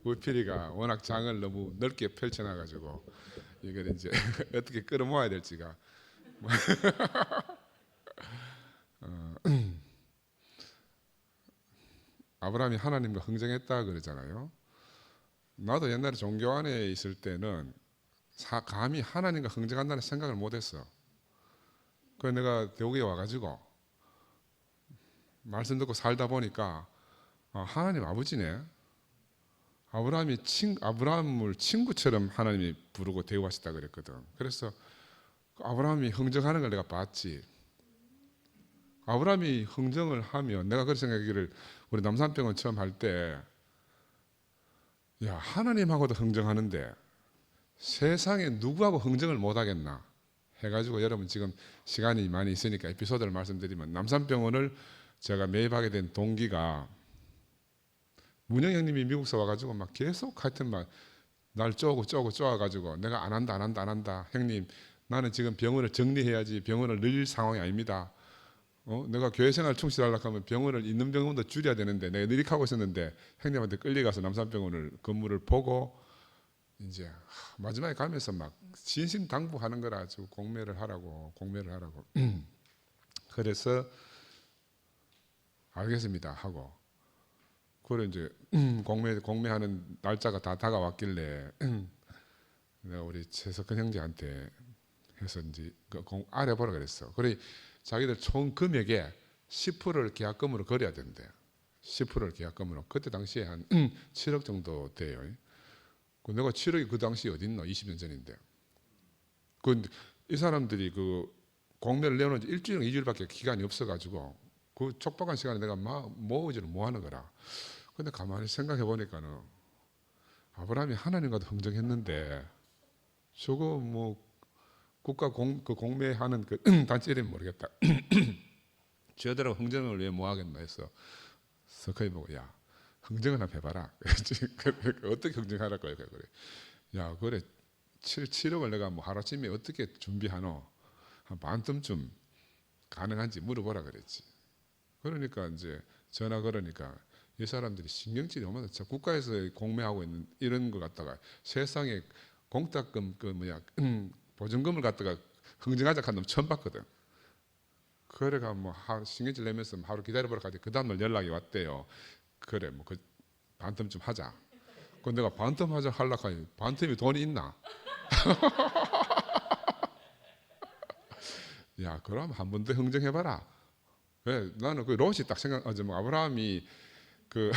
우필이가 워낙 장을 너무 넓게 펼쳐놔가지고 이걸 이제 어떻게 끌어모아야 될지가 아브라함이 하나님과 흥정했다 그러잖아요. 나도 옛날에 종교 안에 있을 때는 감히 하나님과 흥정한다는 생각을 못했어. 그래서 내가 대구에 와가지고 말씀 듣고 살다 보니까 하나님 아버지네. 아브라함을 친구처럼 하나님이 부르고 대우하셨다 그랬거든. 그래서 아브라함이 흥정하는 걸 내가 봤지. 아브라함이 흥정을 하면 내가 그렇게 생각하기를 우리 남산병원 처음 할 때 야, 하나님하고도 흥정하는데 세상에 누구하고 흥정을 못 하겠나 해가지고 여러분 지금 시간이 많이 있으니까 에피소드를 말씀드리면 남산병원을 제가 매입하게 된 동기가 문영 형님이 미국에서 와가지고 막 계속 하여튼 막 날 쪼아가지고 내가 안 한다 형님 나는 지금 병원을 정리해야지 병원을 늘릴 상황이 아닙니다. 내가 교회 생활 충실하려고 하면 병원을 있는 병원도 줄여야 되는데 내가 느릭하고 있었는데 형님한테 끌려가서 남산병원을 건물을 보고 이제 마지막에 가면서 막 신신당부하는 거라 지금 공매를 하라고 그래서 알겠습니다 하고 그래 이제 공매하는 날짜가 다 다가왔길래 내가 우리 최석근 형제한테 해서 이제 알아보라 그랬어. 그래 자기들 총 금액의 10%를 계약금으로 걸어야 된대. 10%를 계약금으로. 그때 당시에 한 7억 정도 돼요. 내가 7억이 그 당시 어디 있노? 20년 전인데. 이 사람들이 그 공매를 내놓은 지 일주일, 2주일밖에 기간이 없어가지고 그 촉박한 시간에 내가 모으지를 못하는 거라. 근데 가만히 생각해 보니까는 아브라함이 하나님과도 흥정했는데 저거 뭐 국가 그 공매하는 그 단체 이름 모르겠다. 저들하고 흥정을 왜 뭐 하겠나 해서 석하이 보고 야 흥정을 한번 해봐라. 어떻게 흥정하라고 그래. 야 그래 7억을 내가 뭐 하루아침에 어떻게 준비하노? 한 반쯤 가능한지 물어보라 그랬지. 그러니까 이제 전화 걸으니까 이 사람들이 신경질이 오면 국가에서 공매하고 있는 이런 거 갖다가 세상에 공탁금 그 뭐야 보증금을 갖다가 흥정하자 한 놈 처음 봤거든. 그래가 뭐 신경질 내면서 하루 기다려보라 하지 그 다음날 연락이 왔대요. 그래 뭐 그 반틈 하자. 그 내가 반틈 하자 하려고 하니 반틈이 돈이 있나? 야 그럼 한 번 더 흥정해봐라. 왜 나는 그 롯이 딱 뭐 아브라함이 그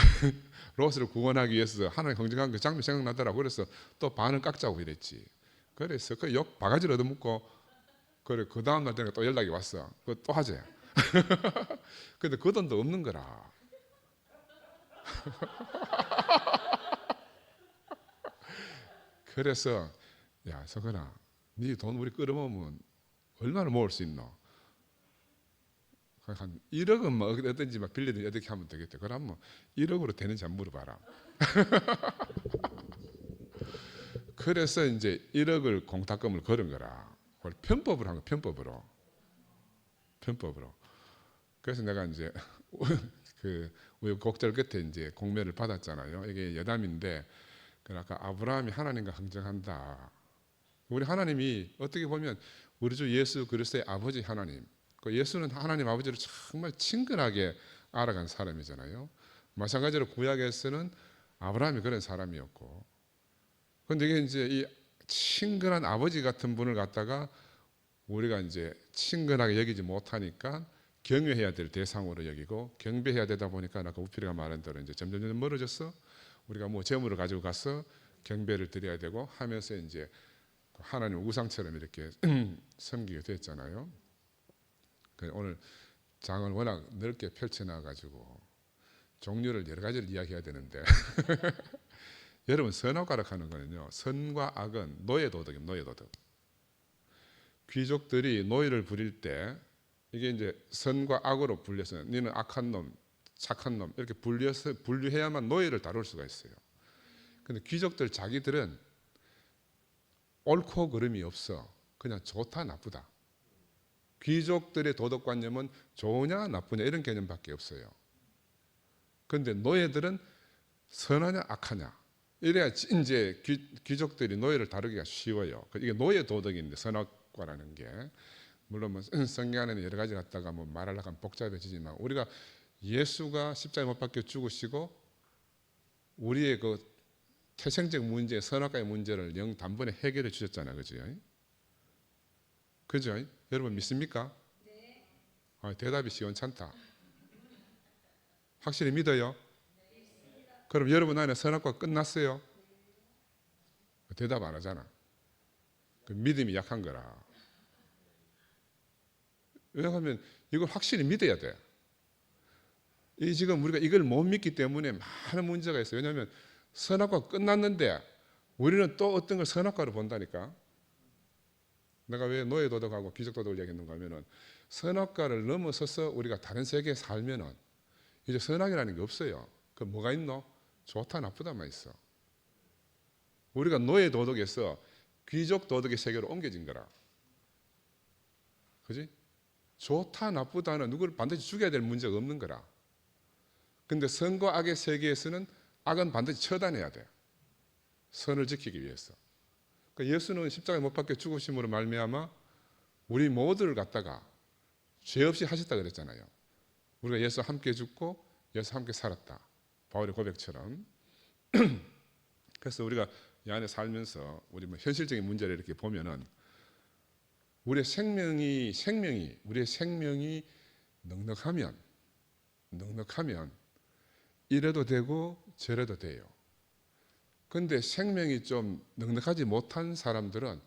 롯을 구원하기 위해서 하나님 흥정한 그 장면 생각나더라고. 그래서 또 반을 깎자고 이랬지. 그래서 그 욕 바가지를 얻어먹고 그래 그 다음 날 되니까 또 연락이 왔어. 그거 또 하재. 근데 그 돈도 없는 거라. 그래서 야 석은아 네 돈 우리 끌어모으면 얼마나 모을 수 있노? 한 1억은 뭐 어떤지 막 빌리든지 어떻게 하면 되겠다. 그럼 뭐 1억으로 되는지 한번 물어봐라. 그래서 이제 1억을 공탁금을 걸은 거라. 그걸 편법으로 한 거, 편법으로. 그래서 내가 이제 그 우여곡절 끝에 이제 공매를 받았잖아요. 이게 여담인데, 그러니까 아브라함이 하나님과 흥정한다. 우리 하나님이 어떻게 보면 우리 주 예수 그리스도의 아버지 하나님. 그 예수는 하나님 아버지를 정말 친근하게 알아간 사람이잖아요. 마찬가지로 구약에서는 아브라함이 그런 사람이었고, 그런데 이게 이제 이 친근한 아버지 같은 분을 갖다가 우리가 이제 친근하게 여기지 못하니까 경외해야 될 대상으로 여기고 경배해야 되다 보니까 아까 우필이가 말한 대로 이제 점점 멀어져서 우리가 뭐 재물을 가지고 가서 경배를 드려야 되고 하면서 이제 하나님 우상처럼 이렇게 섬기게 됐잖아요. 오늘 장을 워낙 넓게 펼쳐놔 가지고 종류를 여러 가지를 이야기해야 되는데 여러분 선악과락 하는 거는요 선과 악은 노예도덕입니다. 노예도덕. 귀족들이 노예를 부릴 때 이게 이제 선과 악으로 분려서 너는 악한 놈, 착한 놈 이렇게 분류해야만 노예를 다룰 수가 있어요. 근데 귀족들 자기들은 옳고 그름이 없어. 그냥 좋다 나쁘다. 귀족들의 도덕관념은 좋으냐 나쁘냐 이런 개념밖에 없어요. 그런데 노예들은 선하냐 악하냐. 이래야 이제 귀족들이 노예를 다루기가 쉬워요. 이게 노예 도덕인데 선악과라는 게 물론 뭐 성경 안에는 여러 가지 갖다가 뭐 말하려고 하면 복잡해지지만 우리가 예수가 십자가에 못 박혀 죽으시고 우리의 그 태생적 문제, 선악과의 문제를 영 단번에 해결해 주셨잖아요, 그죠? 그죠? 여러분 믿습니까? 대답이 시원찮다. 확실히 믿어요? 그럼 여러분 안에 선악과 끝났어요? 대답 안 하잖아. 그 믿음이 약한 거라. 왜냐하면 이걸 확실히 믿어야 돼. 이 지금 우리가 이걸 못 믿기 때문에 많은 문제가 있어요. 왜냐하면 선악과 끝났는데 우리는 또 어떤 걸 선악과로 본다니까. 내가 왜 노예 도덕하고 귀족 도덕을 얘기했는가 하면은 선악과를 넘어서서 우리가 다른 세계에 살면은 이제 선악이라는 게 없어요. 그 뭐가 있노? 좋다 나쁘다만 있어. 우리가 노예 도덕에서 귀족 도덕의 세계로 옮겨진 거라. 그지? 좋다 나쁘다는 누구를 반드시 죽여야 될 문제가 없는 거라. 근데 선과 악의 세계에서는 악은 반드시 처단해야 돼. 선을 지키기 위해서. 그러니까 예수는 십자가에 못 박혀 죽으심으로 말미암아 우리 모두를 갖다가 죄 없이 하셨다 그랬잖아요. 우리가 예수 함께 죽고 예수 함께 살았다. 바울의 고백처럼. 그래서 우리가 이 안에 살면서 우리 뭐 현실적인 문제를 이렇게 보면은 우리의 생명이 넉넉하면 이래도 되고 저래도 돼요. 근데 생명이 좀 넉넉하지 못한 사람들은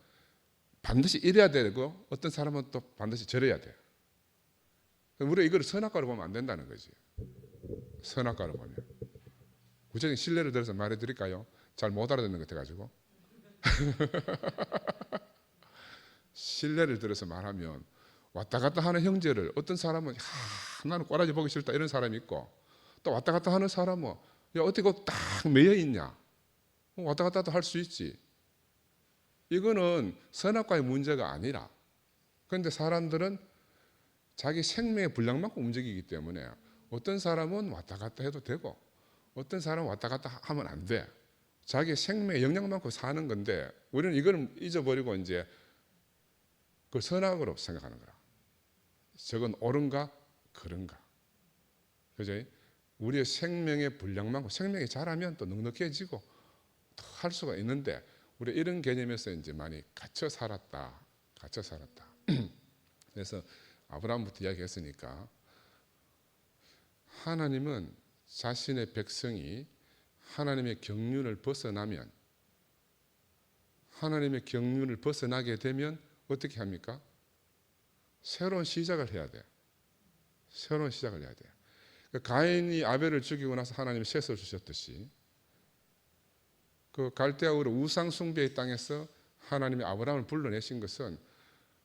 반드시 이래야 되고 어떤 사람은 또 반드시 저래야 돼. 우리가 이걸 선악과로 보면 안 된다는 거지. 선악과로 보면. 구체적인 신뢰를 들어서 말해드릴까요? 잘 못 알아듣는 것 같아가지고. 신뢰를 들어서 말하면 왔다 갔다 하는 형제를 어떤 사람은 나는 꼬라지 보기 싫다 이런 사람이 있고 또 왔다 갔다 하는 사람은 야 어떻게 딱 매여 있냐 왔다 갔다도 할 수 있지. 이거는 선악과의 문제가 아니라 그런데 사람들은 자기 생명의 분량만큼 움직이기 때문에 어떤 사람은 왔다 갔다 해도 되고 어떤 사람은 왔다 갔다 하면 안 돼. 자기 생명의 영양만큼 사는 건데 우리는 이걸 잊어버리고 이제 그 선악으로 생각하는 거야. 저건 옳은가 그런가. 그죠? 우리의 생명의 분량만큼 생명이 자라면 또 넉넉해지고 더 할 수가 있는데 우리 이런 개념에서 이제 많이 갇혀 살았다. 그래서 아브라함부터 이야기했으니까 하나님은 자신의 백성이 하나님의 경륜을 벗어나면 하나님의 경륜을 벗어나게 되면 어떻게 합니까? 새로운 시작을 해야 돼. 새로운 시작을 해야 돼. 가인이 아벨을 죽이고 나서 하나님이 셋을 주셨듯이 그 갈대아 우르 우상 숭배의 땅에서 하나님이 아브라함을 불러내신 것은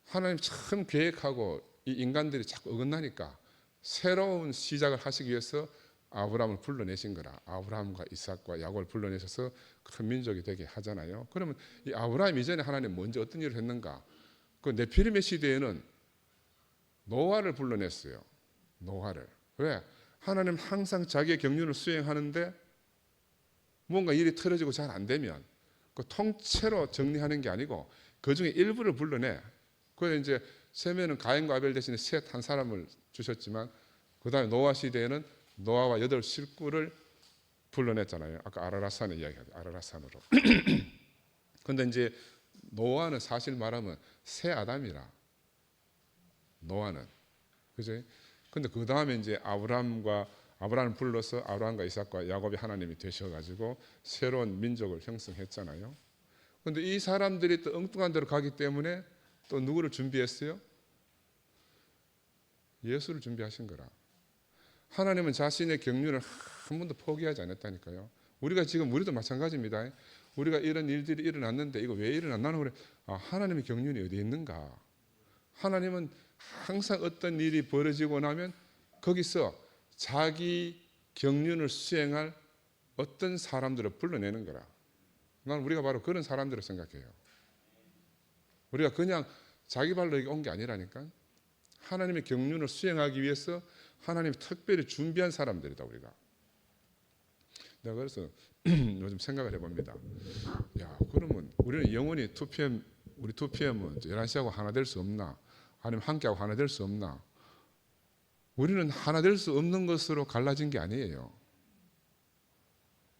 하나님 참 계획하고 이 인간들이 자꾸 어긋나니까 새로운 시작을 하시기 위해서 아브라함을 불러내신 거라. 아브라함과 이삭과 야곱을 불러내셔서 큰 민족이 되게 하잖아요. 그러면 이 아브라함 이전에 하나님 먼저 어떤 일을 했는가? 그 네피림의 시대에는 노아를 불러냈어요. 노아를. 왜? 하나님 항상 자기의 경륜을 수행하는데 뭔가 일이 틀어지고 잘 안 되면 그 통째로 정리하는 게 아니고 그 중에 일부를 불러내. 그래서 이제 셈에는 가인과 아벨 대신에 셋 한 사람을 주셨지만 그 다음에 노아 시대에는 노아와 8 식구를 불러냈잖아요. 아까 아라라산의 이야기하죠. 아라라산으로. 그런데 이제 노아는 사실 말하면 새 아담이라. 노아는. 그죠? 근데 그 다음에 이제 아브라함을 불러서 아브라함과 이삭과 야곱이 하나님이 되셔가지고 새로운 민족을 형성했잖아요. 그런데 이 사람들이 또 엉뚱한 데로 가기 때문에 또 누구를 준비했어요? 예수를 준비하신 거라. 하나님은 자신의 경륜을 한 번도 포기하지 않았다니까요. 우리도 마찬가지입니다. 우리가 이런 일들이 일어났는데 이거 왜 일어났나? 그래. 하나님의 경륜이 어디 있는가? 하나님은 항상 어떤 일이 벌어지고 나면 거기서 자기 경륜을 수행할 어떤 사람들을 불러내는 거라. 난 우리가 바로 그런 사람들을 생각해요. 우리가 그냥 자기 발로 온 게 아니라니까. 하나님의 경륜을 수행하기 위해서 하나님이 특별히 준비한 사람들이다. 우리가 내가 그래서 요즘 생각을 해봅니다. 야, 그러면 우리는 영원히 2PM 우리 2PM은 11시하고 하나 될 수 없나? 아니면 함께하고 하나 될 수 없나? 우리는 하나 될 수 없는 것으로 갈라진 게 아니에요.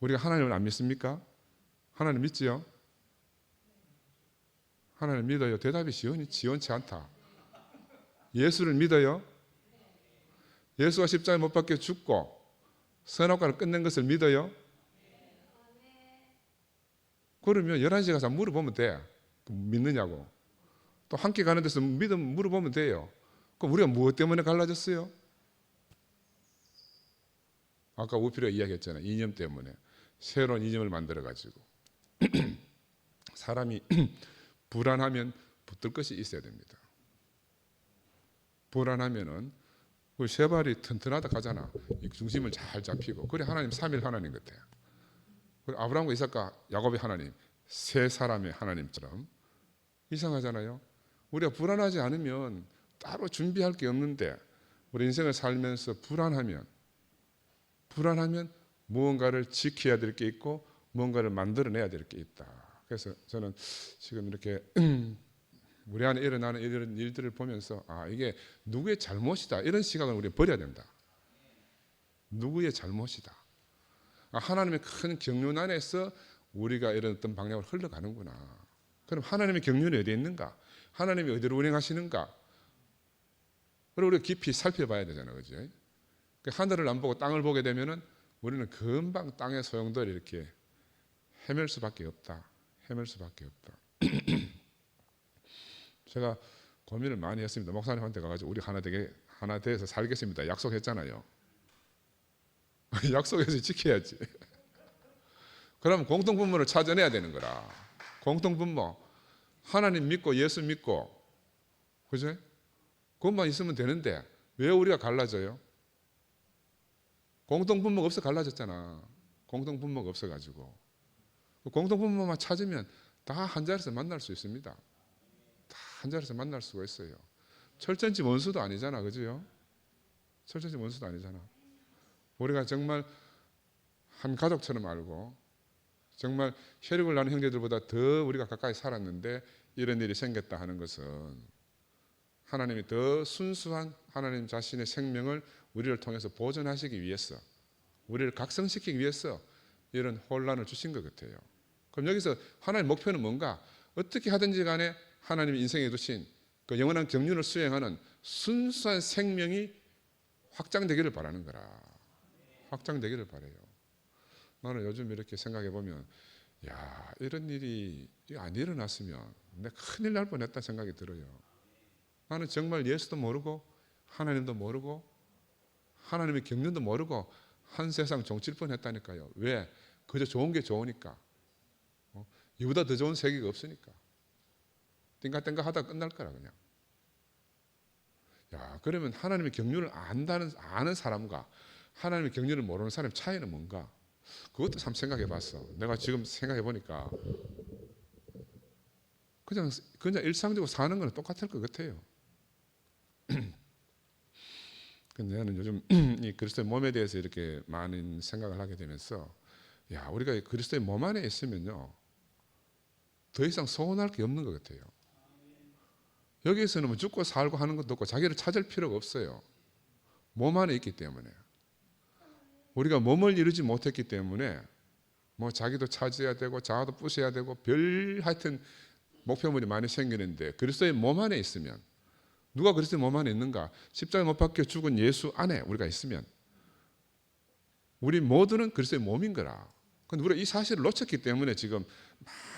우리가 하나님을 안 믿습니까? 하나님 믿지요? 하나님 믿어요? 대답이 지원치 않다. 예수를 믿어요? 예수가 십자가에 못 박혀 죽고 선악과를 끝낸 것을 믿어요? 그러면 11시에 가서 물어보면 돼. 믿느냐고. 또 함께 가는 데서 물어보면 돼요. 그럼 우리가 무엇 때문에 갈라졌어요? 아까 우필이가 이야기했잖아요. 이념 때문에. 새로운 이념을 만들어가지고. 사람이 불안하면 붙들 것이 있어야 됩니다. 불안하면은 그 세 발이 튼튼하다 가잖아. 이 중심을 잘 잡히고. 그래 하나님 삼일 하나님 같아요. 그래 아브라함과 이삭과 야곱의 하나님, 세 사람의 하나님처럼 이상하잖아요. 우리가 불안하지 않으면 따로 준비할 게 없는데 우리 인생을 살면서 불안하면 무언가를 지켜야 될 게 있고 무언가를 만들어내야 될 게 있다. 그래서 저는 지금 이렇게 우리 안에 일어나는 이런 일들을 보면서 이게 누구의 잘못이다 이런 시각을 우리가 버려야 된다. 누구의 잘못이다. 하나님의 큰 경륜 안에서 우리가 이런 어떤 방향으로 흘러가는구나. 그럼 하나님의 경륜이 어디에 있는가? 하나님이 어디로 운행하시는가? 그리고 우리가 깊이 살펴봐야 되잖아요. 그죠? 하늘을 안 보고 땅을 보게 되면은 우리는 금방 땅의 소용돌이 이렇게 헤맬 수밖에 없다. 헤맬 수밖에 없다. 제가 고민을 많이 했습니다. 목사님한테 가가지고 우리 하나 돼서 살겠습니다. 약속했잖아요. 약속해서 지켜야지. 그러면 공통분모를 찾아내야 되는 거라. 공통분모. 하나님 믿고 예수 믿고, 그죠? 그것만 있으면 되는데 왜 우리가 갈라져요? 공통분모가 없어 갈라졌잖아. 공통분모가 없어가지고. 공통분모만 찾으면 다 한 자리에서 만날 수 있습니다. 다 한 자리에서 만날 수가 있어요. 철전집 원수도 아니잖아, 그죠? 철전집 원수도 아니잖아. 우리가 정말 한 가족처럼 알고 정말 혈육을 나눈 형제들보다 더 우리가 가까이 살았는데 이런 일이 생겼다 하는 것은 하나님이 더 순수한 하나님 자신의 생명을 우리를 통해서 보존하시기 위해서, 우리를 각성시키기 위해서 이런 혼란을 주신 것 같아요. 그럼 여기서 하나님의 목표는 뭔가? 어떻게 하든지 간에 하나님이 인생에 두신 그 영원한 경륜을 수행하는 순수한 생명이 확장되기를 바라는 거라. 확장되기를 바라요. 나는 요즘 이렇게 생각해 보면 이런 일이 안 일어났으면 내가 큰일 날 뻔했다 생각이 들어요. 나는 정말 예수도 모르고 하나님도 모르고 하나님의 경륜도 모르고 한 세상 종칠 뻔했다니까요. 왜? 그저 좋은 게 좋으니까. 이보다 더 좋은 세계가 없으니까. 띵가띵가 하다가 끝날 거라 그냥. 그러면 하나님의 경륜을 아는 사람과 하나님의 경륜을 모르는 사람의 차이는 뭔가? 그것도 참 생각해 봤어. 내가 지금 생각해 보니까 그냥 일상적으로 사는 거는 똑같을 것 같아요. 근데 나는 요즘 이 그리스도의 몸에 대해서 이렇게 많은 생각을 하게 되면서 우리가 그리스도의 몸 안에 있으면요 더 이상 소원할 게 없는 것 같아요. 여기에서는 뭐 죽고 살고 하는 것도 없고 자기를 찾을 필요가 없어요. 몸 안에 있기 때문에. 우리가 몸을 이루지 못했기 때문에 뭐 자기도 찾아야 되고 자아도 부셔야 되고 하여튼 목표물이 많이 생기는데 그리스도의 몸 안에 있으면, 누가 그리스도의 몸 안에 있는가? 십자가에 못 박혀 죽은 예수 안에 우리가 있으면 우리 모두는 그리스도의 몸인 거라. 그런데 우리가 이 사실을 놓쳤기 때문에 지금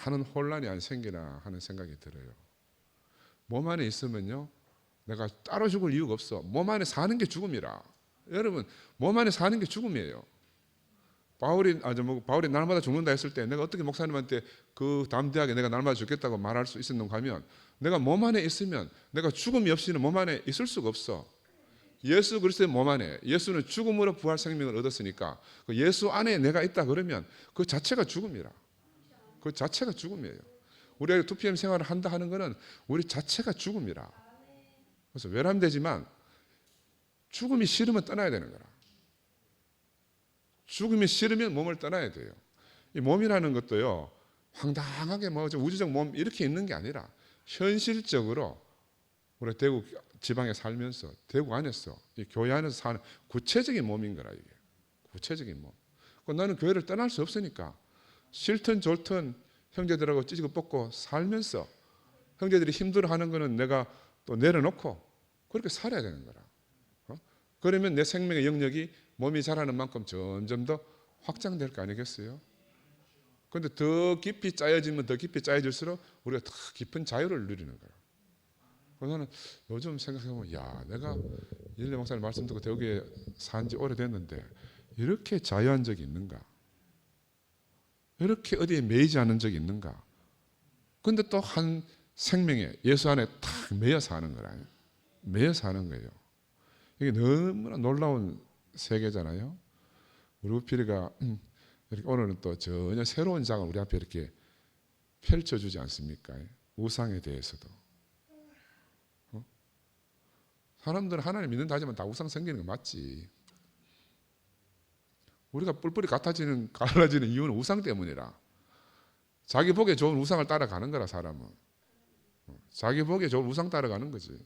많은 혼란이 안 생기나 하는 생각이 들어요. 몸 안에 있으면요 내가 따로 죽을 이유가 없어. 몸 안에 사는 게 죽음이라. 여러분 몸 안에 사는 게 죽음이에요. 바울이 날마다 죽는다 했을 때 내가 어떻게 목사님한테 그 담대하게 내가 날마다 죽겠다고 말할 수 있었는가 하면 내가 몸 안에 있으면 내가 죽음이 없이는 몸 안에 있을 수가 없어. 예수 그리스도의 몸 안에, 예수는 죽음으로 부활 생명을 얻었으니까 그 예수 안에 내가 있다 그러면 그 자체가 죽음이라. 그 자체가 죽음이에요. 우리가 2PM 생활을 한다 하는 것은 우리 자체가 죽음이라. 그래서 외람되지만 죽음이 싫으면 떠나야 되는 거라. 죽음이 싫으면 몸을 떠나야 돼요. 이 몸이라는 것도요, 황당하게 뭐 우주적 몸 이렇게 있는 게 아니라 현실적으로 우리 대구 지방에 살면서 대구 안에서 이 교회 안에서 사는 구체적인 몸인 거라. 이게 구체적인 몸. 나는 교회를 떠날 수 없으니까 싫든 좋든 형제들하고 찌지고 뻗고 살면서 형제들이 힘들어하는 거는 내가 또 내려놓고 그렇게 살아야 되는 거라. 그러면 내 생명의 영역이 몸이 자라는 만큼 점점 더 확장될 거 아니겠어요? 그런데 더 깊이 짜여지면 더 깊이 짜여질수록 우리가 더 깊은 자유를 누리는 거야. 저는 요즘 생각해보면, 야, 내가 일례 목사님 말씀 듣고 대구에 산 지 오래됐는데 이렇게 자유한 적이 있는가? 이렇게 어디에 매이지 않은 적이 있는가? 근데 또 한 생명에 예수 안에 탁 매여 사는 거라. 매여 사는 거예요. 이게 너무나 놀라운 세계잖아요. 우리 우필이가 이렇게 오늘은 또 전혀 새로운 장을 우리 앞에 이렇게 펼쳐주지 않습니까? 우상에 대해서도. 사람들은 하나님 믿는다 하지만 다 우상 생기는 거 맞지. 우리가 뿔뿔이 갈라지는 이유는 우상 때문이라. 자기 보기에 좋은 우상을 따라가는 거라, 사람은. 자기 보기에 좋은 우상 따라가는 거지.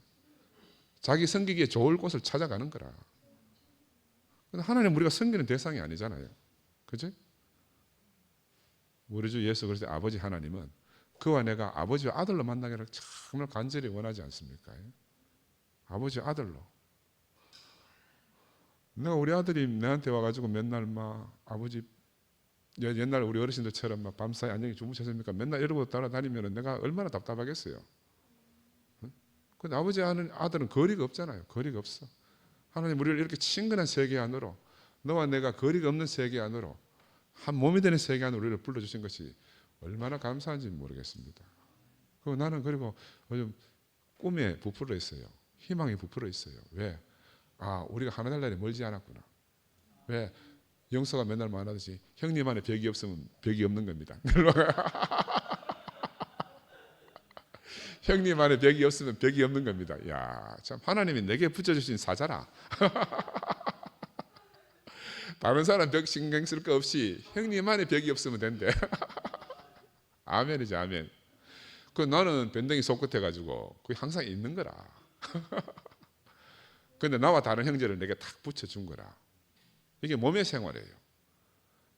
자기 섬기기에 좋을 곳을 찾아가는 거라. 근데 하나님 우리가 섬기는 대상이 아니잖아요. 그죠? 우리 주 예수 그리스도의 아버지 하나님은 그와 내가 아버지와 아들로 만나기를 정말 간절히 원하지 않습니까? 아버지 아들로. 내가 우리 아들이 내한테 와가지고 맨날 막 아버지 옛날 우리 어르신들처럼 막 밤사이 안녕히 주무셨습니까? 맨날 이러고 따라다니면 내가 얼마나 답답하겠어요. 근데 아버지 아들은 거리가 없잖아요. 거리가 없어. 하나님 우리를 이렇게 친근한 세계 안으로, 너와 내가 거리가 없는 세계 안으로, 한 몸이 되는 세계 안으로 우리를 불러주신 것이 얼마나 감사한지 모르겠습니다. 그리고 나는 요즘 꿈에 부풀어 있어요. 희망이 부풀어 있어요. 왜? 우리가 하나 될 날이 멀지 않았구나. 왜? 영서가 맨날 말하듯이 형님 안에 벽이 없으면 벽이 없는 겁니다. 형님 안에 벽이 없으면 벽이 없는 겁니다. 야, 참 하나님이 내게 붙여주신 사자라. 다른 사람 벽 신경 쓸 거 없이 형님 안에 벽이 없으면 된대. 아멘이지, 아멘. 나는 변덕이 속끝해가지고 그게 항상 있는 거라. 근데 나와 다른 형제를 내게 탁 붙여준 거라. 이게 몸의 생활이에요.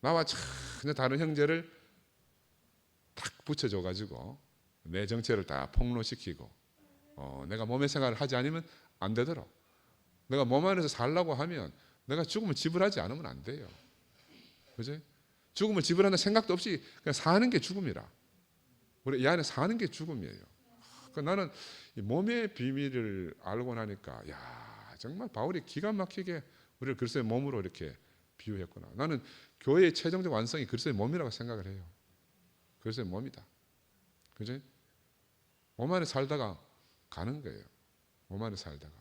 나와 전혀 다른 형제를 탁 붙여줘가지고 내 정체를 다 폭로시키고, 내가 몸의 생활을 하지 않으면 안 되도록, 내가 몸 안에서 살라고 하면 내가 죽음을 지불하지 않으면 안 돼요. 그지? 죽음을 지불하는 생각도 없이 그냥 사는 게 죽음이라. 우리 이 안에 사는 게 죽음이에요. 나는 이 몸의 비밀을 알고 나니까, 야, 정말 바울이 기가 막히게 우리를 그리스도의 몸으로 이렇게 비유했구나. 나는 교회의 최종적 완성이 그리스도의 몸이라고 생각을 해요. 그리스도의 몸이다. 그지? 몸 안에 살다가 가는 거예요. 몸 안에 살다가.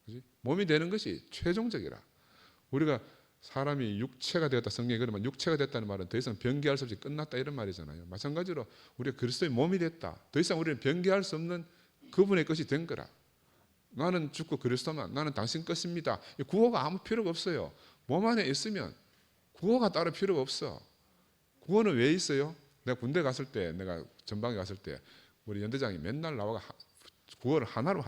그지? 몸이 되는 것이 최종적이라. 우리가 사람이 육체가 되었다, 성경에 그러면 육체가 됐다는 말은 더 이상 변개할 수 없이 끝났다 이런 말이잖아요. 마찬가지로 우리가 그리스도의 몸이 됐다. 더 이상 우리는 변개할 수 없는 그분의 것이 된 거라. 나는 죽고 그리스도만, 나는 당신 것입니다. 구호가 아무 필요가 없어요. 몸 안에 있으면 구호가 따로 필요가 없어. 구호는 왜 있어요? 내가 군대 갔을 때, 내가 전방에 갔을 때 우리 연대장이 맨날 나와가 구호를 하나로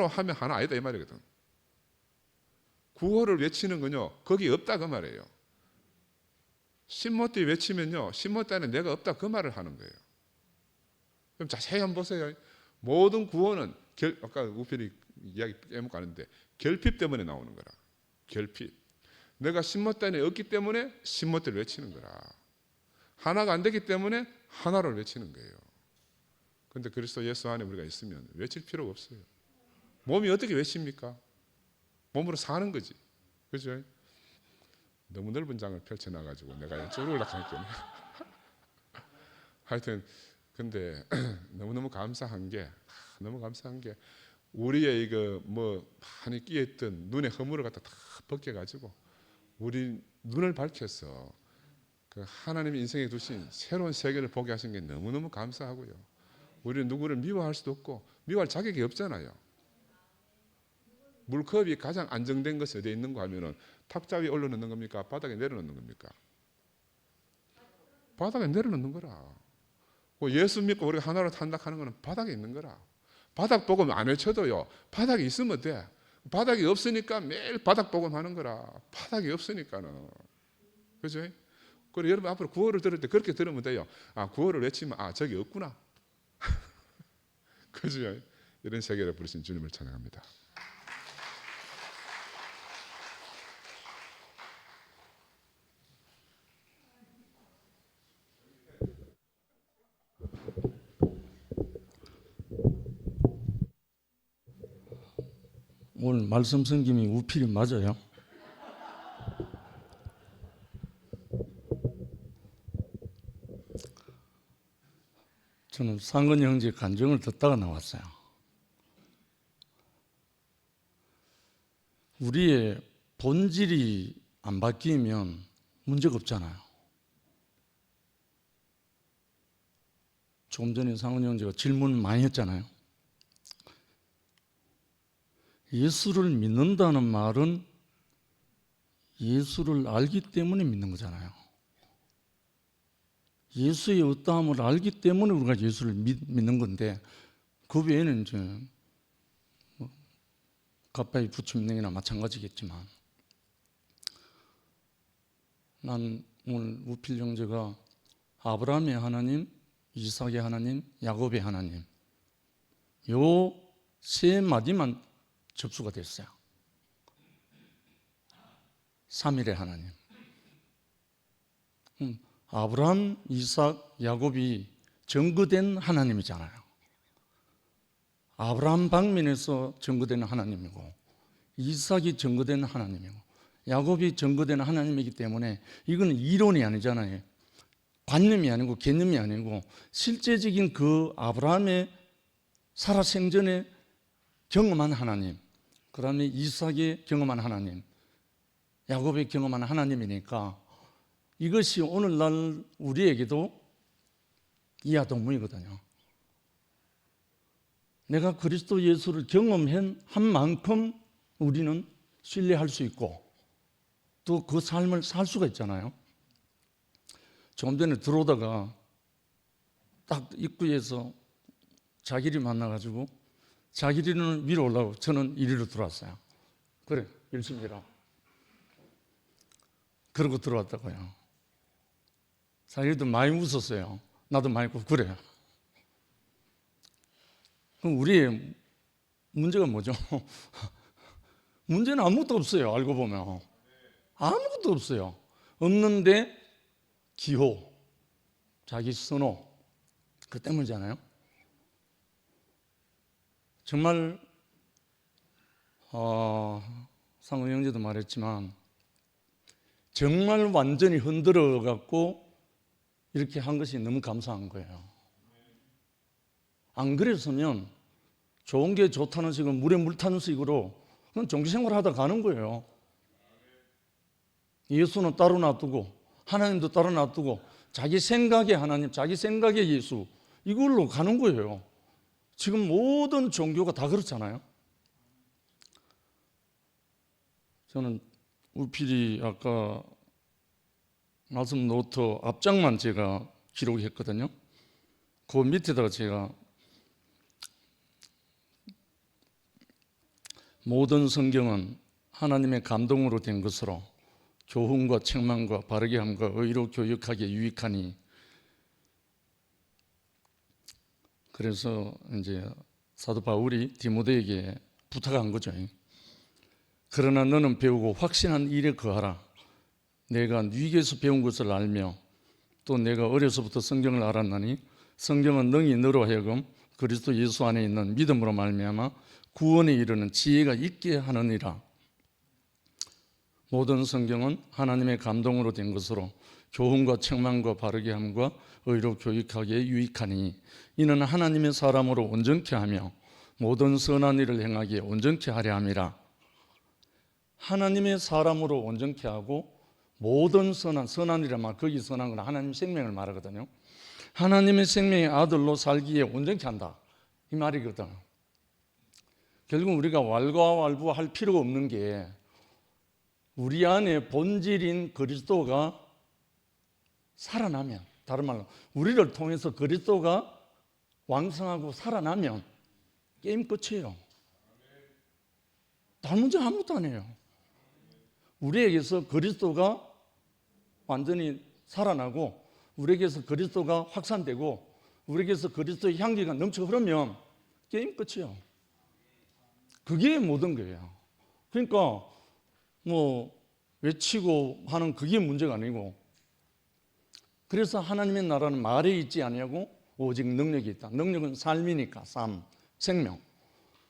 하면 하나 아니다 이 말이거든. 구호를 외치는 건요, 거기 없다 그 말이에요. 신모띠 외치면요, 신모띠 안에 내가 없다 그 말을 하는 거예요. 그럼 자세히 한번 보세요. 모든 구호는 아까 우필이 이야기 빼먹고 하는데 결핍 때문에 나오는 거라. 결핍. 내가 신모띠 안에 없기 때문에 신모띠를 외치는 거라. 하나가 안 되기 때문에 하나를 외치는 거예요. 그런데 그리스도 예수 안에 우리가 있으면 외칠 필요가 없어요. 몸이 어떻게 외칩니까? 몸으로 사는 거지. 그죠? 너무 넓은 장을 펼쳐놔가지고 내가 쪼르륵 하니까. 하여튼, 근데 너무너무 감사한 게 우리의 이거 많이 끼었던 눈에 허물을 갖다 다 벗겨가지고 우리 눈을 밝혀서 그 하나님이 인생에 두신 새로운 세계를 보게 하신 게 너무너무 감사하고요. 우리는 누구를 미워할 수도 없고 미워할 자격이 없잖아요. 물컵이 가장 안정된 것이 어디에 있는가 하면은 탁자 위에 올려놓는 겁니까? 바닥에 내려놓는 겁니까? 바닥에 내려놓는 거라. 예수 믿고 우리가 하나로 탄닥하는 거는 바닥에 있는 거라. 바닥 복음 안 외쳐도요, 바닥이 있으면 돼. 바닥이 없으니까 매일 바닥 복음 하는 거라. 바닥이 없으니까는. 그죠? 그리고 여러분 앞으로 구호를 들을 때 그렇게 들으면 돼요. 아, 구호를 외치면, 아, 저기 없구나. 그죠? 이런 세계를 부르신 주님을 찬양합니다. 오늘 말씀 섬김이 우필이 맞아요? 저는 상근 형제 간증을 듣다가 나왔어요. 우리의 본질이 안 바뀌면 문제가 없잖아요. 조금 전에 상근 형제가 질문을 많이 했잖아요. 예수를 믿는다는 말은 예수를 알기 때문에 믿는 거잖아요. 예수의 어떠함을 알기 때문에 우리가 예수를 믿는 건데, 그 외에는 이제 가까이 부처 믿는 게나 마찬가지겠지만, 난 오늘 우필 형제가 아브라함의 하나님, 이삭의 하나님, 야곱의 하나님, 요 세 마디만 접수가 됐어요. 삼일의 하나님. 아브라함, 이삭, 야곱이 증거된 하나님이잖아요. 아브라함 방면에서 증거된 하나님이고, 이삭이 증거된 하나님이고, 야곱이 증거된 하나님이기 때문에 이건 이론이 아니잖아요. 관념이 아니고 개념이 아니고 실제적인 그 아브라함의 살아생전에 경험한 하나님, 그 다음에 이삭이 경험한 하나님, 야곱이 경험한 하나님이니까 이것이 오늘날 우리에게도 이하동문이거든요. 내가 그리스도 예수를 경험한 만큼 우리는 신뢰할 수 있고 또 그 삶을 살 수가 있잖아요. 조금 전에 들어오다가 딱 입구에서 자기를 만나가지고 자기는 위로 올라오고 저는 이리로 들어왔어요. 그래, 열심히 해라. 그러고 들어왔다고요. 자기도 많이 웃었어요. 나도 많이 웃고 그래. 그럼 우리의 문제가 뭐죠? 문제는 아무것도 없어요. 알고 보면 아무것도 없어요. 없는데 기호, 자기 선호, 그 때문이잖아요. 정말 상우 형제도 말했지만 정말 완전히 흔들어 갖고 이렇게 한 것이 너무 감사한 거예요. 안 그랬으면 좋은 게 좋다는 식으로 물에 물 타는 식으로 그건 종교생활 하다 가는 거예요. 예수는 따로 놔두고 하나님도 따로 놔두고 자기 생각의 하나님, 자기 생각의 예수, 이걸로 가는 거예요. 지금 모든 종교가 다 그렇잖아요. 저는 우필이 아까 말씀 노트 앞장만 제가 기록했거든요. 그 밑에다가 제가 모든 성경은 하나님의 감동으로 된 것으로 교훈과 책망과 바르게 함과 의로 교육하기에 유익하니, 그래서 이제 사도 바울이 디모데에게 부탁한 거죠. 그러나 너는 배우고 확신한 일에 거하라. 내가 네게서 배운 것을 알며 또 내가 어려서부터 성경을 알았나니 성경은 능히 너로 하여금 그리스도 예수 안에 있는 믿음으로 말미암아 구원에 이르는 지혜가 있게 하느니라. 모든 성경은 하나님의 감동으로 된 것으로 교훈과 책망과 바르게 함과 의로 교육하기에 유익하니 이는 하나님의 사람으로 온전케 하며 모든 선한 일을 행하기에 온전케 하려 함이라. 하나님의 사람으로 온전케 하고 모든 선한 일이란 말, 거기 선한 건 하나님 생명을 말하거든요. 하나님의 생명의 아들로 살기에 온전케 한다, 이 말이거든. 결국 우리가 왈가왈부할 필요가 없는 게 우리 안에 본질인 그리스도가 살아나면, 다른 말로 우리를 통해서 그리스도가 왕성하고 살아나면 게임 끝이에요. 다른 문제 아무것도 안 해요. 우리에게서 그리스도가 완전히 살아나고 우리에게서 그리스도가 확산되고 우리에게서 그리스도의 향기가 넘쳐 흐르면 게임 끝이에요. 그게 모든 거예요. 그러니까 뭐 외치고 하는 그게 문제가 아니고, 그래서 하나님의 나라는 말에 있지 아니하고 오직 능력이 있다. 능력은 삶이니까, 삶, 생명.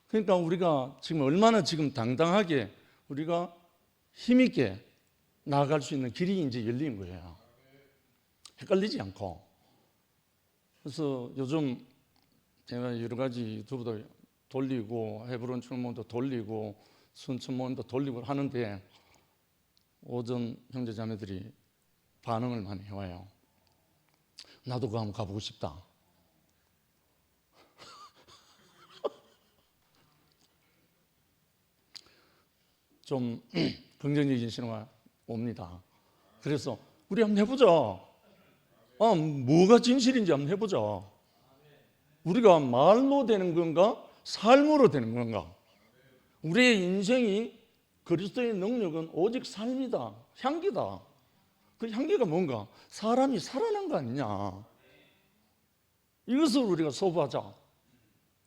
그러니까 우리가 지금 얼마나 지금 당당하게 우리가 힘있게 나아갈 수 있는 길이 이제 열린 거예요. 헷갈리지 않고. 그래서 요즘 제가 여러 가지 유튜브도 돌리고 헤브론 출모도 돌리고 순천 모임도 돌리고 하는데 오전 형제자매들이 반응을 많이 해와요. 나도 그거 한번 가보고 싶다. 좀 긍정적인 신호가 옵니다. 그래서 우리 한번 해보자. 뭐가 진실인지 한번 해보자. 우리가 말로 되는 건가? 삶으로 되는 건가? 우리의 인생이 그리스도의 능력은 오직 삶이다. 향기다. 그 향기가 뭔가? 사람이 살아난 거 아니냐. 이것을 우리가 소부하자.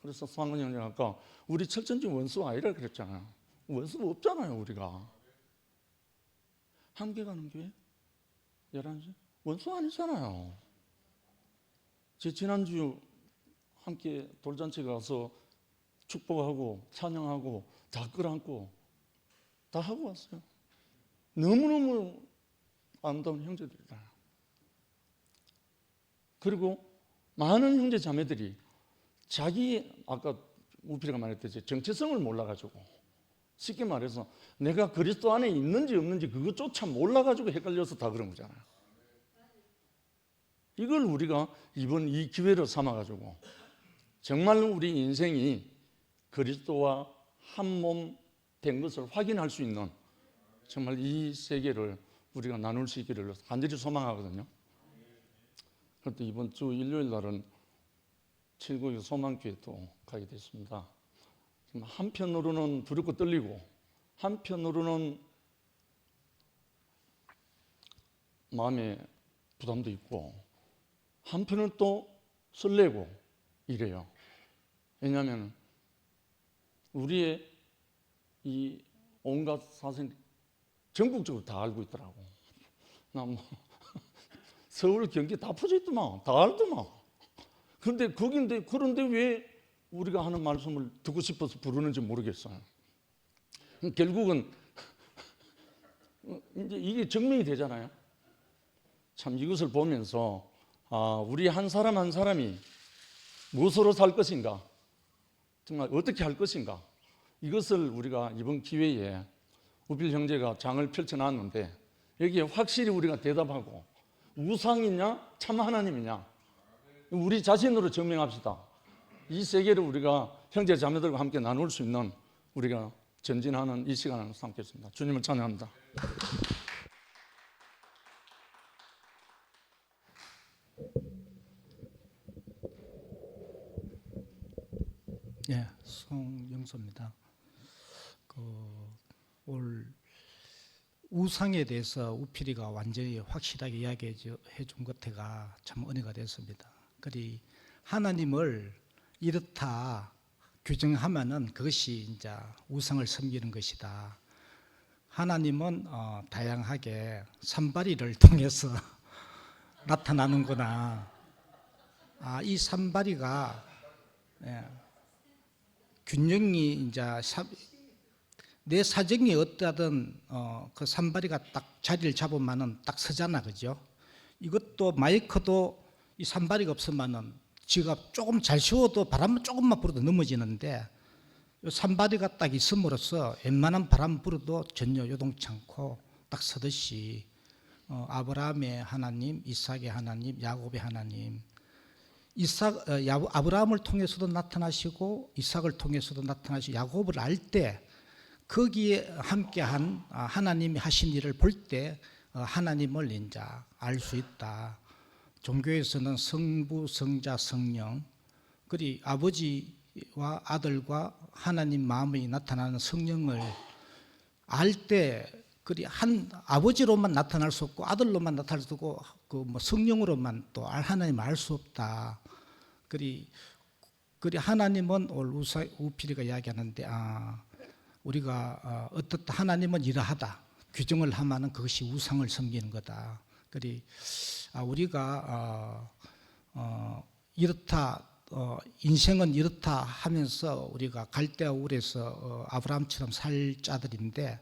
그래서 상근 형님 아까 우리 철천지 원수 아니라 그랬잖아요. 원수가 없잖아요, 우리가. 함께 가는 교회? 11시? 원수 아니잖아요. 제 지난주 함께 돌잔치 가서 축복하고 찬양하고 다 끌어안고 다 하고 왔어요. 너무너무 아름다운 형제들이다. 그리고 많은 형제 자매들이 자기, 아까 우필이가 말했듯이 정체성을 몰라가지고, 쉽게 말해서 내가 그리스도 안에 있는지 없는지 그것조차 몰라가지고 헷갈려서 다 그런 거잖아요. 이걸 우리가 이번 이 기회로 삼아가지고 정말로 우리 인생이 그리스도와 한 몸 된 것을 확인할 수 있는 정말 이 세계를 우리가 나눌 수 있기를 간절히 소망하거든요. 그런데 이번 주 일요일 날은 792 소망교회도 가게 됐습니다. 한편으로는 두렵고 떨리고 한편으로는 마음에 부담도 있고 한편은 또 설레고 이래요. 왜냐하면 우리의 이 온갖 사생 전국적으로 다 알고 있더라고. 나 뭐 서울, 경기 다 퍼져 있더만, 다 알더만. 그런데 거긴데 그런데 왜 우리가 하는 말씀을 듣고 싶어서 부르는지 모르겠어요. 결국은 이제 이게 증명이 되잖아요. 참 이것을 보면서 우리 한 사람 한 사람이 무엇으로 살 것인가, 정말 어떻게 할 것인가, 이것을 우리가 이번 기회에 우필 형제가 장을 펼쳐놨는데 여기에 확실히 우리가 대답하고 우상이냐 참 하나님이냐 우리 자신으로 증명합시다. 이 세계를 우리가 형제 자매들과 함께 나눌 수 있는 우리가 전진하는 이 시간을 삼겠습니다. 주님을 찬양합니다. 네, 송영수입니다. 올 우상에 대해서 우필이가 완전히 확실하게 이야기해 준 것가 참 은혜가 됐습니다. 그리 하나님을 이렇다 규정하면은 그것이 이제 우상을 섬기는 것이다. 하나님은 다양하게 산발이를 통해서 나타나는구나. 이 산발이가 균형이 이제 내 사정이 어떠하든 그 산발이가 딱 자리를 잡으면은 딱 서잖아, 그죠? 이것도 마이크도 이 산발이가 없으면은 지가 조금 잘 쉬어도 바람만 조금만 불어도 넘어지는데 이 산발이가 딱 있음으로써 웬만한 바람 불어도 전혀 요동치 않고 딱 서듯이 아브라함의 하나님, 이삭의 하나님, 야곱의 하나님, 아브라함을 통해서도 나타나시고 이삭을 통해서도 나타나시고 야곱을 알 때 거기에 함께한 하나님이 하신 일을 볼 때 하나님을 이제 알 수 있다. 종교에서는 성부, 성자, 성령, 그리 아버지와 아들과 하나님 마음이 나타나는 성령을 알 때 그리 한 아버지로만 나타날 수 없고 아들로만 나타날 수 없고 그 뭐 성령으로만 또 하나님을 알 수 없다. 그리 하나님은 오늘 우필이가 이야기하는데 우리가 어떻다 하나님은 이러하다 규정을 하면은 그것이 우상을 섬기는 거다. 그리 우리가 이렇다 인생은 이렇다 하면서 우리가 갈대아 울에서 아브라함처럼 살 자들인데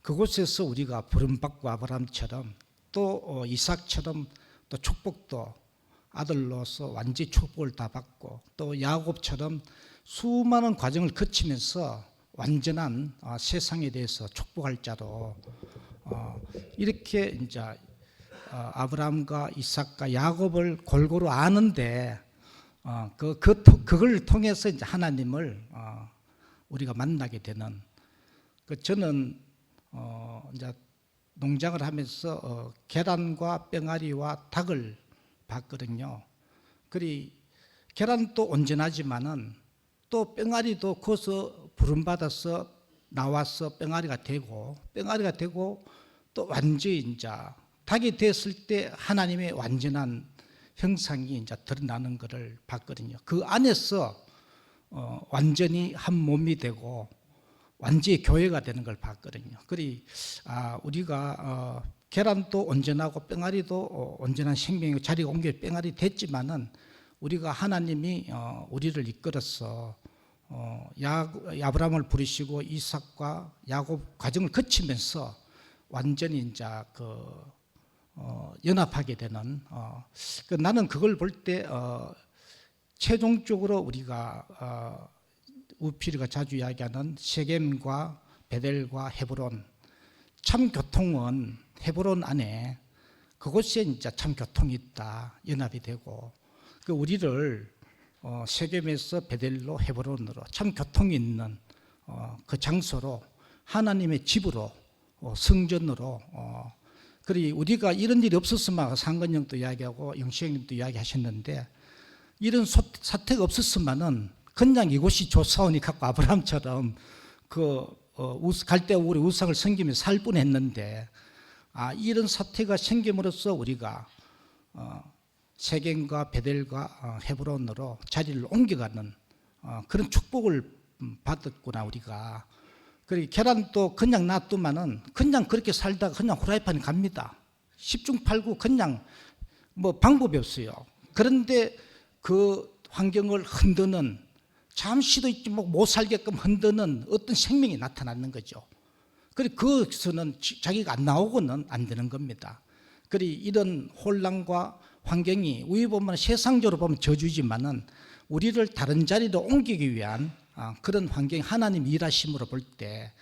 그곳에서 우리가 부름받고 아브라함처럼 또 이삭처럼 또 축복도 아들로서 완전히 축복을 다 받고 또 야곱처럼 수많은 과정을 거치면서 완전한 세상에 대해서 축복할 자로 이렇게 이제 아브라함과 이삭과 야곱을 골고루 아는데 그걸 통해서 이제 하나님을 우리가 만나게 되는 저는 이제 농장을 하면서 계란과 뺑아리와 닭을 봤거든요. 그리 계란도 온전하지만은 또 뺑아리도 거기서 부름받아서 나와서 뺑아리가 되고 또 완전히 이제 닭이 됐을 때 하나님의 완전한 형상이 이제 드러나는 것을 봤거든요. 그 안에서 완전히 한 몸이 되고 완전히 교회가 되는 걸 봤거든요. 그리 우리가 계란도 온전하고 뺑아리도 온전한 생명의 자리가 옮겨 뺑아리 됐지만은 우리가 하나님이 우리를 이끌어서 아브라함을 부르시고 이삭과 야곱 과정을 거치면서 완전히 이제 연합하게 되는 나는 그걸 볼 때 최종적으로 우리가 우필이가 자주 이야기하는 세겜과 베델과 헤브론 참 교통은 헤브론 안에 그곳에 이제 참 교통이 있다 연합이 되고 우리를 세겜에서 베델로 헤브론으로 참 교통이 있는 그 장소로 하나님의 집으로 성전으로 그리 우리가 이런 일이 없었으면 상근형도 이야기하고 영시형님도 이야기하셨는데 이런 사태가 없었으면은 그냥 이곳이 조사원이 갖고 아브라함처럼 갈대아 우리 우상을 섬기며 살 뻔했는데 이런 사태가 생김으로써 우리가 세겜과 베델과 헤브론으로 자리를 옮겨가는 그런 축복을 받았구나 우리가. 그리고 계란도 그냥 놔두면은 그냥 그렇게 살다가 그냥 후라이팬에 갑니다. 10중 8구 그냥 뭐 방법이 없어요. 그런데 그 환경을 흔드는 잠시도 있지 못 살게끔 흔드는 어떤 생명이 나타나는 거죠. 그리고 거기서는 자기가 안 나오고는 안 되는 겁니다. 그리고 이런 혼란과 환경이 우리 보면 세상적으로 보면 저주지만은 우리를 다른 자리로 옮기기 위한 그런 환경이 하나님 일하심으로 볼 때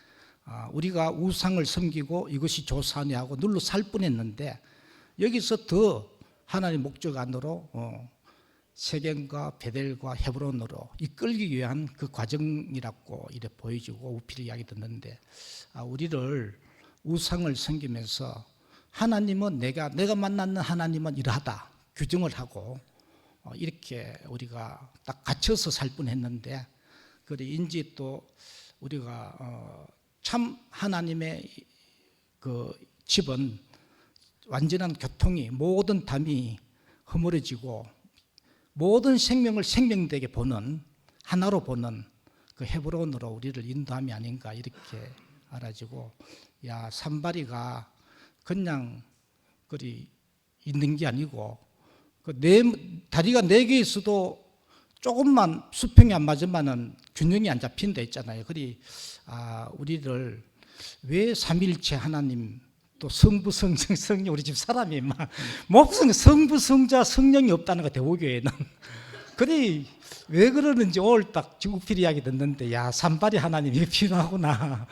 우리가 우상을 섬기고 이것이 조사하냐고 눌러 살 뻔했는데 여기서 더 하나님 목적 안으로 세겜과 베델과 헤브론으로 이끌기 위한 그 과정이라고 이렇게 보여지고 우필이 이야기 듣는데 우리를 우상을 섬기면서 하나님은 내가 만나는 하나님은 이러하다 규정을 하고 이렇게 우리가 딱 갇혀서 살 뻔했는데 그인지 또 우리가 참 하나님의 그 집은 완전한 교통이 모든 담이 허물어지고 모든 생명을 생명되게 보는 하나로 보는 그 헤브론으로 우리를 인도함이 아닌가 이렇게 알아지고 산바리가 그냥 그리 있는 게 아니고 다리가 4개 있어도 조금만 수평이 안 맞으면은 균형이 안 잡힌다 했잖아요. 그리 우리를 왜 삼일체 하나님 또 성부 성령 성령 우리 집 사람이 막 목성 성부 성자 성령이 없다는 거 대오교회는 그리 왜 그러는지 오늘 딱 우필 이야기 듣는데 산발이 하나님이 필요하구나.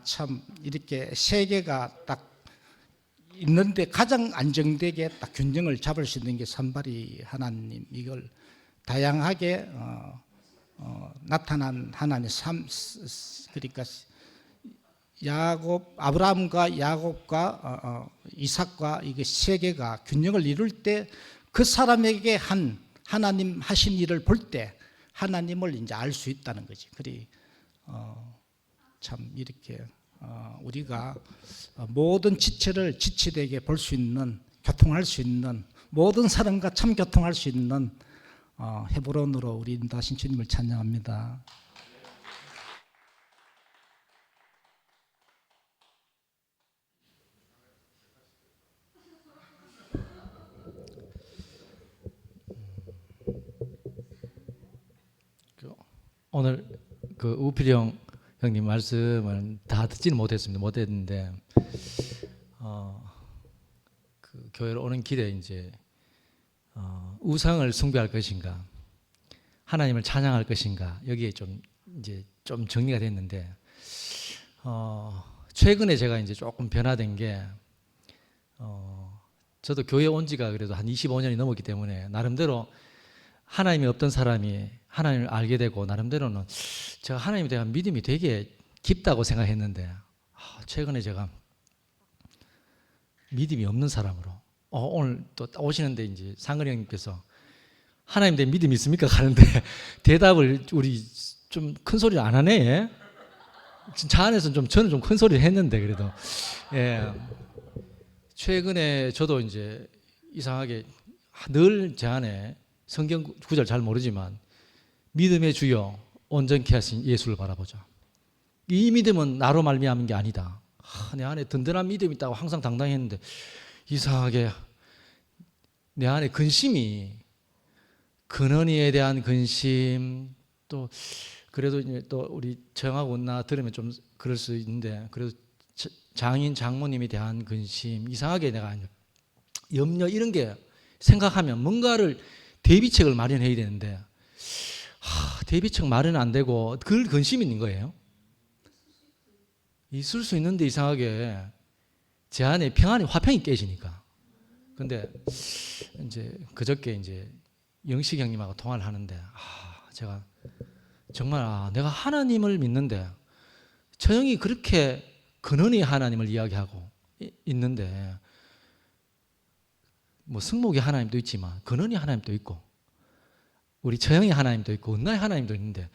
참 이렇게 세계가 딱 있는데 가장 안정되게 딱 균형을 잡을 수 있는 게 산발이 하나님, 이걸 다양하게 나타난 하나님 그러니까 야곱, 아브라함과 야곱과 이삭과 이게 세 개가 균형을 이룰 때 그 사람에게 한 하나님 하신 일을 볼 때 하나님을 이제 알 수 있다는 거지. 그리 참 이렇게 우리가 모든 지체를 지체되게 볼 수 있는, 교통할 수 있는, 모든 사람과 참 교통할 수 있는 헤브론으로 우리 인도하신 주님을 찬양합니다. 오늘 그 우필영 형님 말씀을 다 듣지는 못했습니다. 못했는데 그 교회로 오는 길에 이제 우상을 숭배할 것인가, 하나님을 찬양할 것인가, 여기에 좀 이제 좀 정리가 됐는데 최근에 제가 이제 조금 변화된 게 저도 교회 온 지가 그래도 한 25년이 넘었기 때문에 나름대로 하나님이 없던 사람이 하나님을 알게 되고 나름대로는 제가 하나님에 대한 믿음이 되게 깊다고 생각했는데 최근에 제가 믿음이 없는 사람으로 오늘 또 오시는데 이제 상근이 형님께서 하나님 대한 믿음이 있습니까? 가는데 대답을 우리 좀 큰 소리를 안 하네. 차 안에서는 좀 저는 좀 큰 소리를 했는데 그래도 예. 최근에 저도 이제 이상하게 늘 제 안에 성경 구절 잘 모르지만 믿음의 주여 온전케 하신 예수를 바라보자. 이 믿음은 나로 말미암은 게 아니다. 내 안에 든든한 믿음이 있다고 항상 당당했는데 이상하게 내 안에 근심이, 근원이에 대한 근심, 또 그래도 이제 또 우리 정하고 나 들으면 좀 그럴 수 있는데 그래도 장인 장모님에 대한 근심, 이상하게 내가 염려 이런 게 생각하면 뭔가를 대비책을 마련해야 되는데 대비책 마련 안 되고 그 근심이 있는 거예요. 있을 수 있는데 이상하게 제 안에 평안이 화평이 깨지니까. 근데 이제 그저께 이제 영식 형님하고 통화를 하는데 제가 정말 내가 하나님을 믿는데 저 형이 그렇게 근원의 하나님을 이야기하고 있는데 뭐 승목의 하나님도 있지만 근원의 하나님도 있고 우리 처형의 하나님도 있고 은나의 하나님도 있는데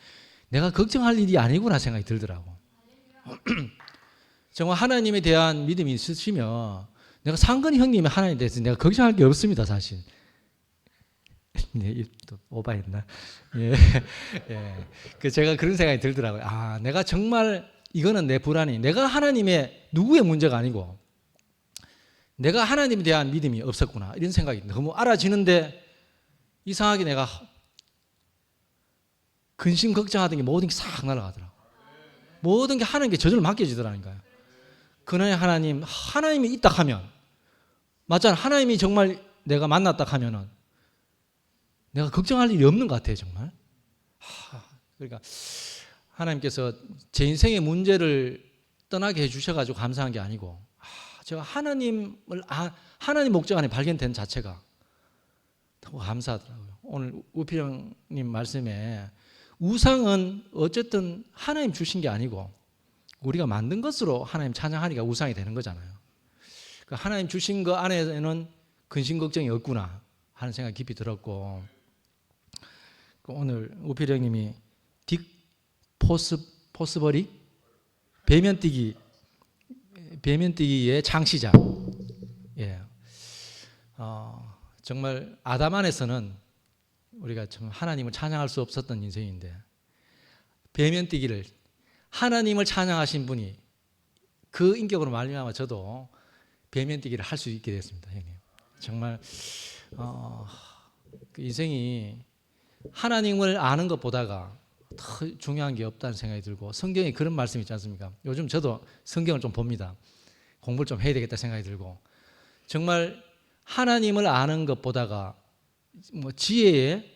내가 걱정할 일이 아니구나 생각이 들더라고. 정말 하나님에 대한 믿음이 있으시면 내가 상근이 형님의 하나님에 대해서 내가 걱정할 게 없습니다 사실. 네, 또 오바했나? 예, 예. 그 제가 그런 생각이 들더라고요. 내가 정말 이거는 내 불안이, 내가 하나님의 누구의 문제가 아니고 내가 하나님에 대한 믿음이 없었구나 이런 생각이 너무 알아지는데 이상하게 내가 근심 걱정하던 게 모든 게 싹 날아가더라고. 모든 게 하나님께 저절로 맡겨지더라니까요. 그날 하나님이 있다 하면 맞잖아. 하나님이 정말 내가 만났다 하면은 내가 걱정할 일이 없는 것 같아요 정말. 그러니까 하나님께서 제 인생의 문제를 떠나게 해주셔가지고 감사한 게 아니고 제가 하나님 목적 안에 발견된 자체가 너무 감사하더라고요. 오늘 우필영님 말씀에 우상은 어쨌든 하나님 주신 게 아니고 우리가 만든 것으로 하나님 찬양하니까 우상이 되는 거잖아요. 그러니까 하나님 주신 거 안에는 근심 걱정이 없구나 하는 생각이 깊이 들었고 오늘 우필영님이 포스버리 배면뛰기의 창시자. 예. 정말 아담 안에서는 우리가 참 하나님을 찬양할 수 없었던 인생인데 배면뛰기를 하나님을 찬양하신 분이 그 인격으로 말미암아 저도 배면뛰기를 할 수 있게 됐습니다, 형님. 정말 그 인생이 하나님을 아는 것보다가 더 중요한 게 없다는 생각이 들고 성경에 그런 말씀이 있지 않습니까? 요즘 저도 성경을 좀 봅니다. 공부를 좀 해야 되겠다 생각이 들고 정말 하나님을 아는 것보다가 뭐 지혜의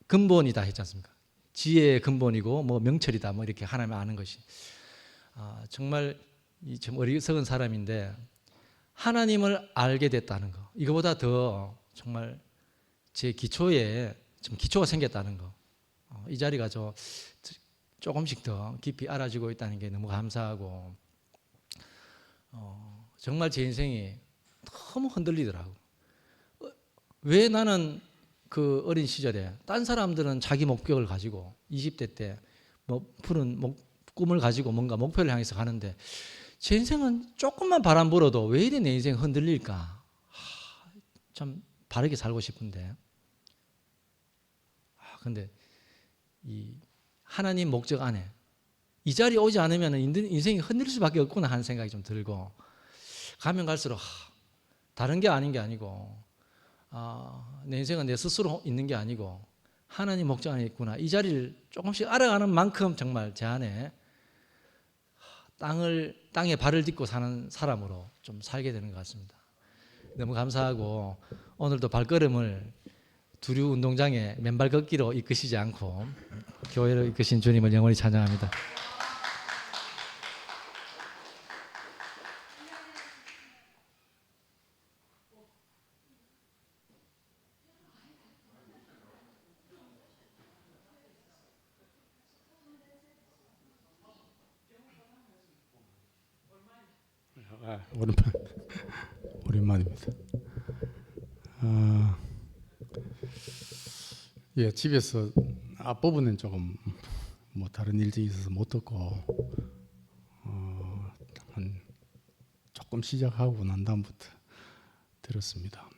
근본이다 했지 않습니까? 지혜의 근본이고 뭐 명철이다 뭐 이렇게 하나님을 아는 것이 정말 이 참 어리석은 사람인데 하나님을 알게 됐다는 거. 이거보다 더 정말 제 기초에 좀 기초가 생겼다는 거. 이 자리가 조금씩 더 깊이 알아지고 있다는 게 너무 감사하고 정말 제 인생이 너무 흔들리더라고. 왜 나는 그 어린 시절에 딴 사람들은 자기 목표를 가지고 20대 때 뭐 푸른 꿈을 가지고 뭔가 목표를 향해서 가는데 제 인생은 조금만 바람 불어도 왜 이래 내 인생 흔들릴까? 참 바르게 살고 싶은데 근데 이 하나님 목적 안에 이 자리에 오지 않으면 인생이 흔들릴 수밖에 없구나 하는 생각이 좀 들고 가면 갈수록 다른 게 아닌 게 아니고 내 인생은 내 스스로 있는 게 아니고 하나님 목적 안에 있구나. 이 자리를 조금씩 알아가는 만큼 정말 제 안에 땅에 발을 딛고 사는 사람으로 좀 살게 되는 것 같습니다. 너무 감사하고 오늘도 발걸음을 두류 운동장에 맨발 걷기로 이끄시지 않고 교회를 이끄신 주님을 영원히 찬양합니다. 오랜만입니다. 예, 집에서 앞부분은 조금 뭐 다른 일정이 있어서 못 듣고 한 조금 시작하고 난 다음부터 들었습니다.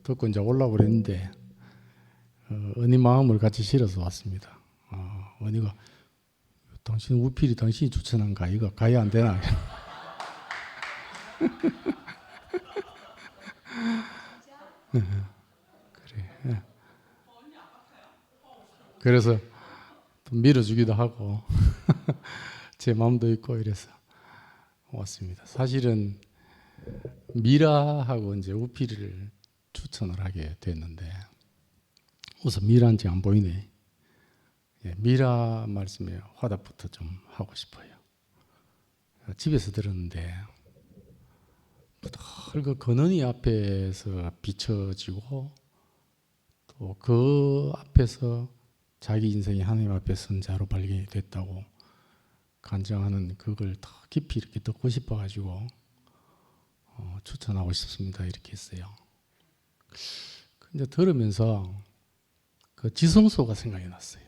듣고 이제 올라오고 그랬는데 은희 마음을 같이 실어서 왔습니다. 은희가 당신 우필이 당신이 추천한 거 이거 가야 안 되나? 그래. 그래서 또 밀어주기도 하고 제 마음도 있고 이래서 왔습니다. 사실은 미라하고 이제 우필이를 추천을 하게 됐는데 우선 미라인지 안 보이네. 예, 미라 말씀에 화답부터 좀 하고 싶어요. 집에서 들었는데 그 근원이 앞에서 비춰지고 또 그 앞에서 자기 인생이 하나님 앞에 선자로 발견이 됐다고 간증하는 그걸 더 깊이 이렇게 듣고 싶어가지고 추천하고 싶습니다. 이렇게 했어요. 근데 들으면서 그 지성소가 생각이 났어요.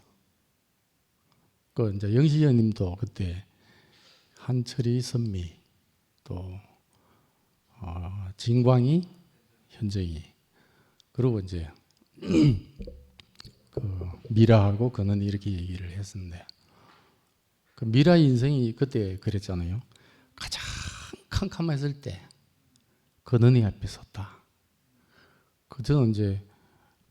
그 이제 영시현님도 그때 한철이 선미 또 진광이 현정이 그리고 이제 그 미라하고 그는 이렇게 얘기를 했었는데 그 미라 인생이 그때 그랬잖아요. 가장 캄캄했을 때 그는이 앞에 섰다. 그 저는 이제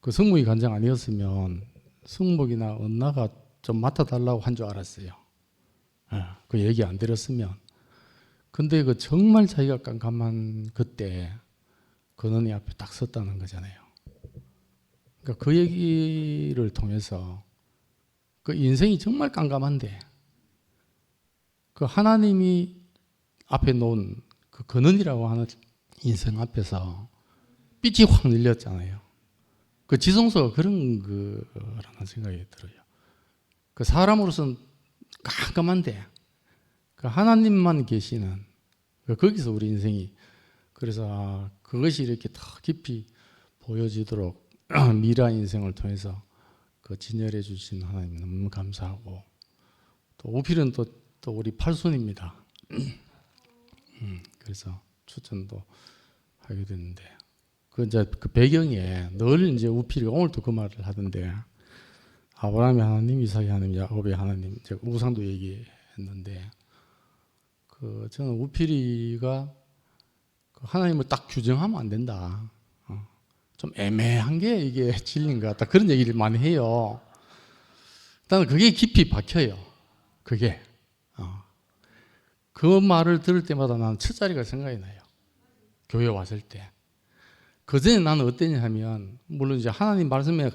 그 성목이 간장 아니었으면 성목이나 은나가 좀 맡아달라고 한 줄 알았어요. 그 얘기 안 들었으면. 근데 그 정말 자기가 깜깜한 그때 근원이 앞에 딱 섰다는 거잖아요. 그러니까 그 얘기를 통해서 그 인생이 정말 깜깜한데 그 하나님이 앞에 놓은 그 근원이라고 하는 인생 앞에서 빛이 확 늘렸잖아요. 그 지성소가 그런 거라는 생각이 들어요. 그 사람으로서는 깜깜한데 그 하나님만 계시는 거기서 우리 인생이 그래서 그것이 이렇게 더 깊이 보여지도록 미라 인생을 통해서 그 진열해 주신 하나님 너무 감사하고 또 우필은 또 우리 팔순입니다. 그래서 추천도 하게 됐는데 그 이제 그 배경에 늘 이제 우필이 오늘도 그 말을 하던데 아브라함의 하나님, 이삭의 하나님, 야곱의 하나님, 제가 우상도 얘기했는데 그 저는 우필이가 하나님을 딱 규정하면 안 된다. 좀 애매한 게 이게 진리인 것 같다. 그런 얘기를 많이 해요. 나는 그게 깊이 박혀요. 그게. 그 말을 들을 때마다 나는 첫자리가 생각이 나요. 교회 왔을 때. 그전에 나는 어땠냐 하면 물론 이제 하나님 말씀에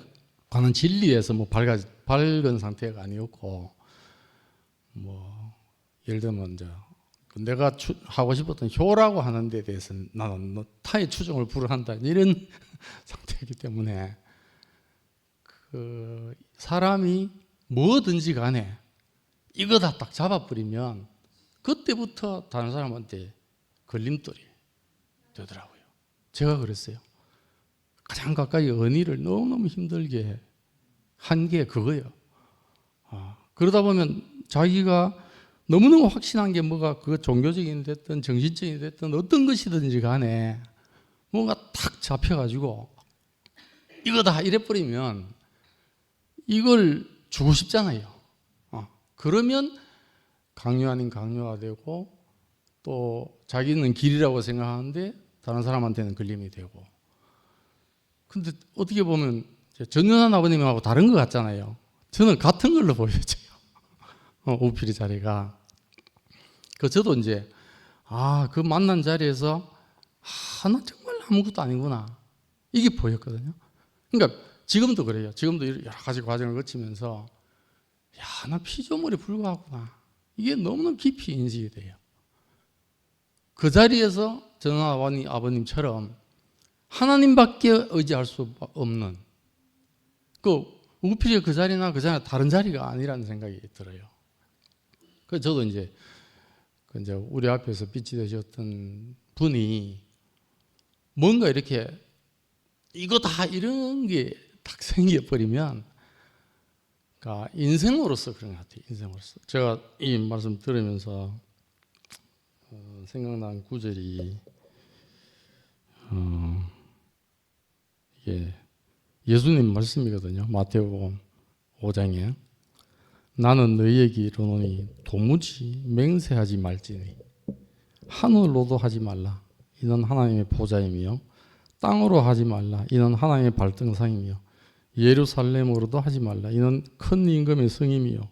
관한 진리에서 뭐 밝은 상태가 아니었고 뭐 예를 들면 이제 내가 하고 싶었던 효라고 하는 데 대해서 나는 뭐 타의 추종을 불허한다 이런 상태이기 때문에 그 사람이 뭐든지 간에 이거다 딱 잡아버리면 그때부터 다른 사람한테 걸림돌이 되더라고요. 제가 그랬어요. 가장 가까이 언의를 너무너무 힘들게 한 게 그거예요. 그러다 보면 자기가 너무너무 확신한 게 뭐가 그 종교적인 됐든 정신적인 됐든 어떤 것이든지 간에 뭔가 탁 잡혀가지고 이거다 이래버리면 이걸 주고 싶잖아요. 그러면 강요 아닌 강요가 되고 또 자기는 길이라고 생각하는데 다른 사람한테는 걸림이 되고. 근데 어떻게 보면 전윤환 아버님하고 다른 것 같잖아요. 저는 같은 걸로 보여져요. 우필이 자리가. 저도 이제 그 만난 자리에서 나 정말 아무것도 아니구나 이게 보였거든요. 그러니까 지금도 그래요. 지금도 여러 가지 과정을 거치면서 나 피조물에 불과하구나 이게 너무너무 깊이 인식이 돼요. 그 자리에서 전환 아버님처럼 하나님밖에 의지할 수 없는 그 우필이 그 자리나 그 자리나 다른 자리가 아니라는 생각이 들어요. 그래서 저도 이제 우리 앞에서 빛이 되셨던 분이 뭔가 이렇게 이거다 이런 게 딱 생겨버리면 그러니까 인생으로서 그런 것 같아요. 인생으로서 제가 이 말씀 들으면서 생각난 구절이 이게 예수님 말씀이거든요. 마태복음 5장에 나는 너희에게 이르노니 도무지 맹세하지 말지니 하늘로도 하지 말라 이는 하나님의 보좌이며 땅으로 하지 말라 이는 하나님의 발등상이며 예루살렘으로도 하지 말라 이는 큰 임금의 성임이요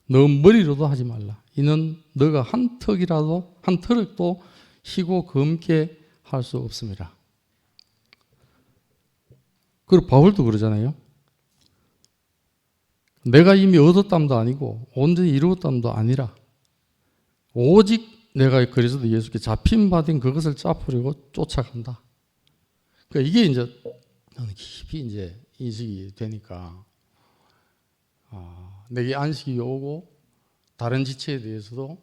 너 머리로도 하지 말라 이는 너가 한 턱도 희고 검게 할 수 없습니다. 그리고 바울도 그러잖아요. 내가 이미 얻었담도 아니고 온전히 이루었담도 아니라 오직 내가 그리스도 예수께 잡힌 바 된 그것을 짜푸리고 쫓아간다. 그러니까 이게 이제 깊이 이제 인식이 되니까 내게 안식이 오고 다른 지체에 대해서도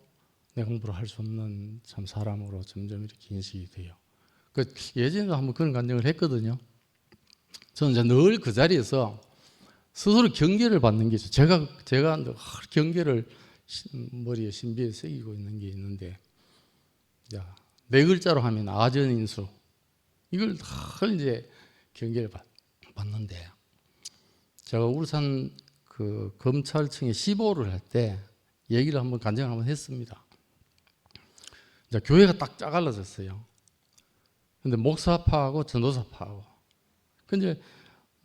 내 공부를 할 수 없는 참 사람으로 점점 이렇게 인식이 돼요. 그 예전에도 한번 그런 간증을 했거든요. 저는 이제 늘 그 자리에서 스스로 경계를 받는 게 있어요. 제가 경계를 머리에 신비에 새기고 있는 게 있는데, 네 글자로 하면 아전인수 이걸 늘 이제 경계를 받는데, 제가 울산 그 검찰청에 15를 할 때 얘기를 한번 간증을 한번 했습니다. 이제 교회가 딱 짜갈라졌어요. 근데 목사파하고 전도사파하고. 근데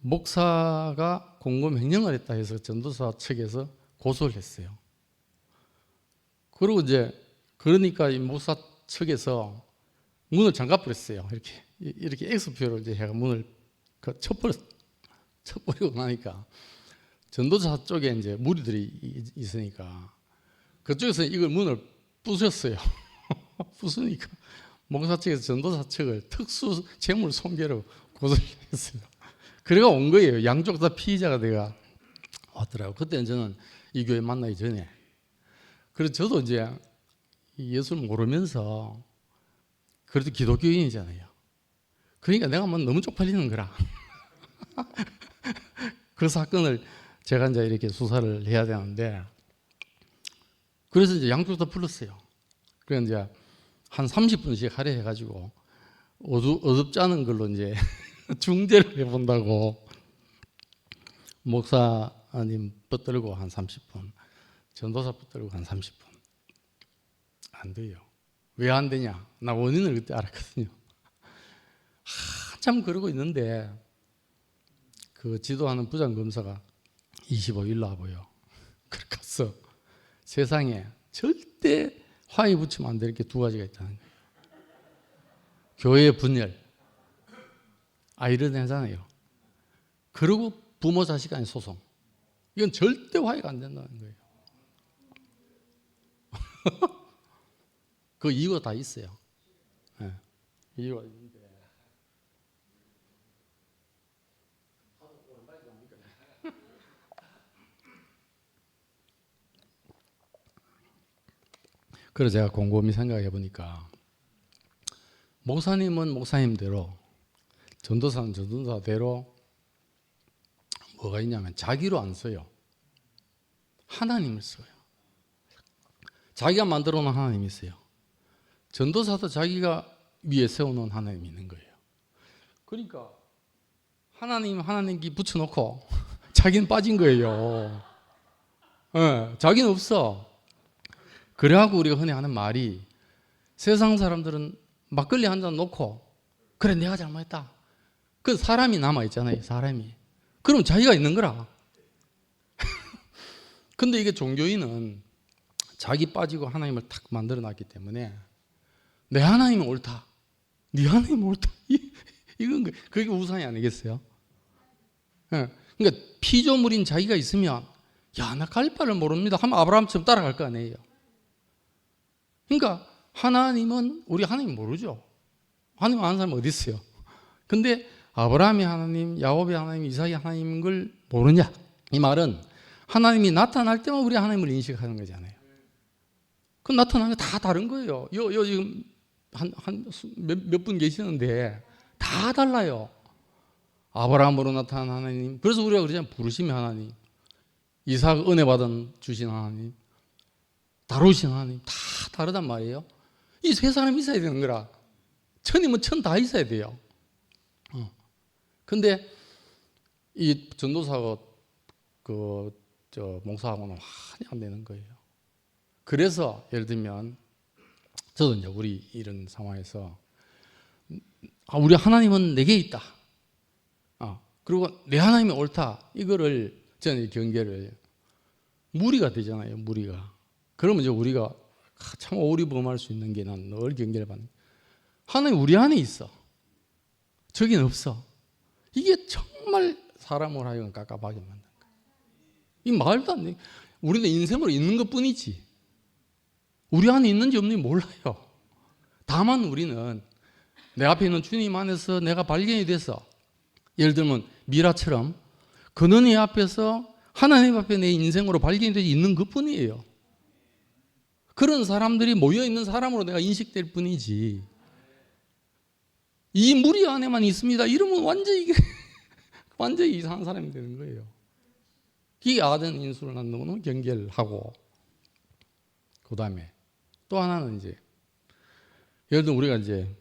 목사가 공금 횡령을 했다 해서 전도사 측에서 고소를 했어요. 그리고 이제 그러니까 이 목사 측에서 문을 잠가버렸어요. 이렇게 X표를 이제 해가 문을 쳐버리고 나니까 전도사 쪽에 이제 무리들이 있으니까 그쪽에서 이걸 문을 부셨어요. 부수니까 목사 측에서 전도사 측을 특수 재물 손괴로 고소를 했어요. 그래가 온 거예요. 양쪽 다 피의자가 내가 왔더라고요. 그때는 저는 이 교회 만나기 전에. 그래서 저도 이제 예수를 모르면서 그래도 기독교인이잖아요. 그러니까 내가 뭐 너무 쪽팔리는 거라. 그 사건을 제가 이제 이렇게 수사를 해야 되는데, 그래서 이제 양쪽 다 불렀어요. 그래서 이제 한 30분씩 하려 해가지고 어둡지 않은 걸로 이제 중재를 해본다고 목사님 붙들고 한 30분, 전도사 붙들고 한 30분. 안 돼요. 왜 안 되냐? 나 원인을 그때 알았거든요. 한참 그러고 있는데 그 지도하는 부장검사가 25일 와보여. 그래 갔어. 세상에 절대 화해 붙이면 안 될 게 두 가지가 있다는 거예요. 교회의 분열. 이런 하잖아요. 그리고 부모 자식 간의 소송. 이건 절대 화해가 안 된다는 거예요. 그 이유가 다 있어요. 예. 이유가 있는데. 그래서 제가 곰곰이 생각해 보니까 목사님은 목사님대로, 전도사는 전도사대로 뭐가 있냐면 자기로 안 써요. 하나님을 써요. 자기가 만들어 놓은 하나님이 있어요. 전도사도 자기가 위에 세워놓은 하나님이 있는 거예요. 그러니까 하나님께 붙여놓고 자기는 빠진 거예요. 자기는 없어. 그래갖고 우리가 흔히 하는 말이, 세상 사람들은 막걸리 한 잔 놓고 그래 내가 잘못했다. 그 사람이 남아있잖아요. 사람이. 그럼 자기가 있는 거라. 근데 이게 종교인은 자기 빠지고 하나님을 탁 만들어놨기 때문에 내 하나님은 옳다, 네 하나님은 옳다, 이건 그게 우상이 아니겠어요? 그러니까 피조물인 자기가 있으면 야, 나 갈 바를 모릅니다 하면 아브라함처럼 따라갈 거 아니에요. 그러니까 하나님은, 우리 하나님 모르죠. 하나님 아는 사람 어디 있어요? 근데 아브라함의 하나님, 야곱의 하나님, 이삭의 하나님인 걸 모르냐? 이 말은 하나님이 나타날 때만 우리 하나님을 인식하는 거잖아요. 그 나타나는 게 다 다른 거예요. 지금 몇 분 계시는데 다 달라요. 아브라함으로 나타난 하나님, 그래서 우리가 그러잖아요. 부르심의 하나님, 이삭 은혜 받은 주신 하나님, 다루신 하나님, 다 다르단 말이에요. 이 세 사람이 있어야 되는 거라. 천이면 천 다 있어야 돼요. 근데 이 전도사가 목사하고는 많이 안 되는 거예요. 그래서 예를 들면 저도 이제 우리 이런 상황에서 우리 하나님은 내게 있다. 그리고 내 하나님이 옳다. 이거를 저는 경계를, 무리가 되잖아요. 무리가. 그러면 이제 우리가 참 오리범할 수 있는 게, 난 늘 경계를 받는, 하나님 우리 안에 있어, 저긴 없어. 이게 정말 사람을 하여금 깝깝하게 만든 거예요. 이 말도 안 돼. 우리는 인생으로 있는 것뿐이지 우리 안에 있는지 없는지 몰라요. 다만 우리는 내 앞에 있는 주님 안에서 내가 발견이 돼서, 예를 들면 미라처럼 근원의 앞에서 하나님 앞에 내 인생으로 발견이 되지 있는 것뿐이에요. 그런 사람들이 모여있는 사람으로 내가 인식될 뿐이지, 이 무리 안에만 있습니다 이러면 완전히 이상한 사람이 되는 거예요. 이 아된 인수를 난 너무 경계를 하고, 그 다음에 또 하나는 이제, 예를 들면 우리가 이제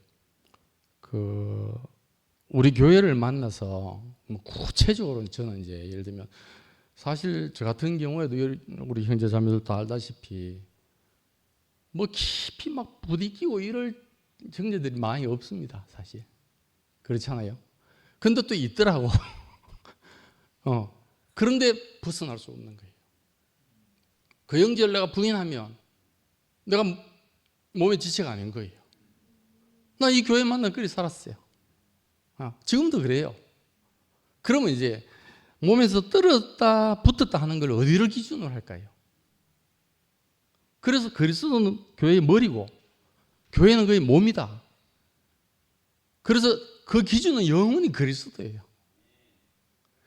우리 교회를 만나서 구체적으로 저는 이제 예를 들면, 사실 저 같은 경우에도 우리 형제 자매들 다 알다시피 깊이 막 부딪히고 이럴 형제들이 많이 없습니다. 사실 그렇잖아요. 근데 또 있더라고. 그런데 벗어날 수 없는 거예요. 그 형제를 내가 부인하면 내가 몸의 지체가 아닌 거예요. 나 이 교회 만나 그리 살았어요. 지금도 그래요. 그러면 이제 몸에서 떨어졌다 붙었다 하는 걸 어디를 기준으로 할까요? 그래서 그리스도는 교회의 머리고 교회는 그의 몸이다. 그래서 그 기준은 영원히 그리스도예요.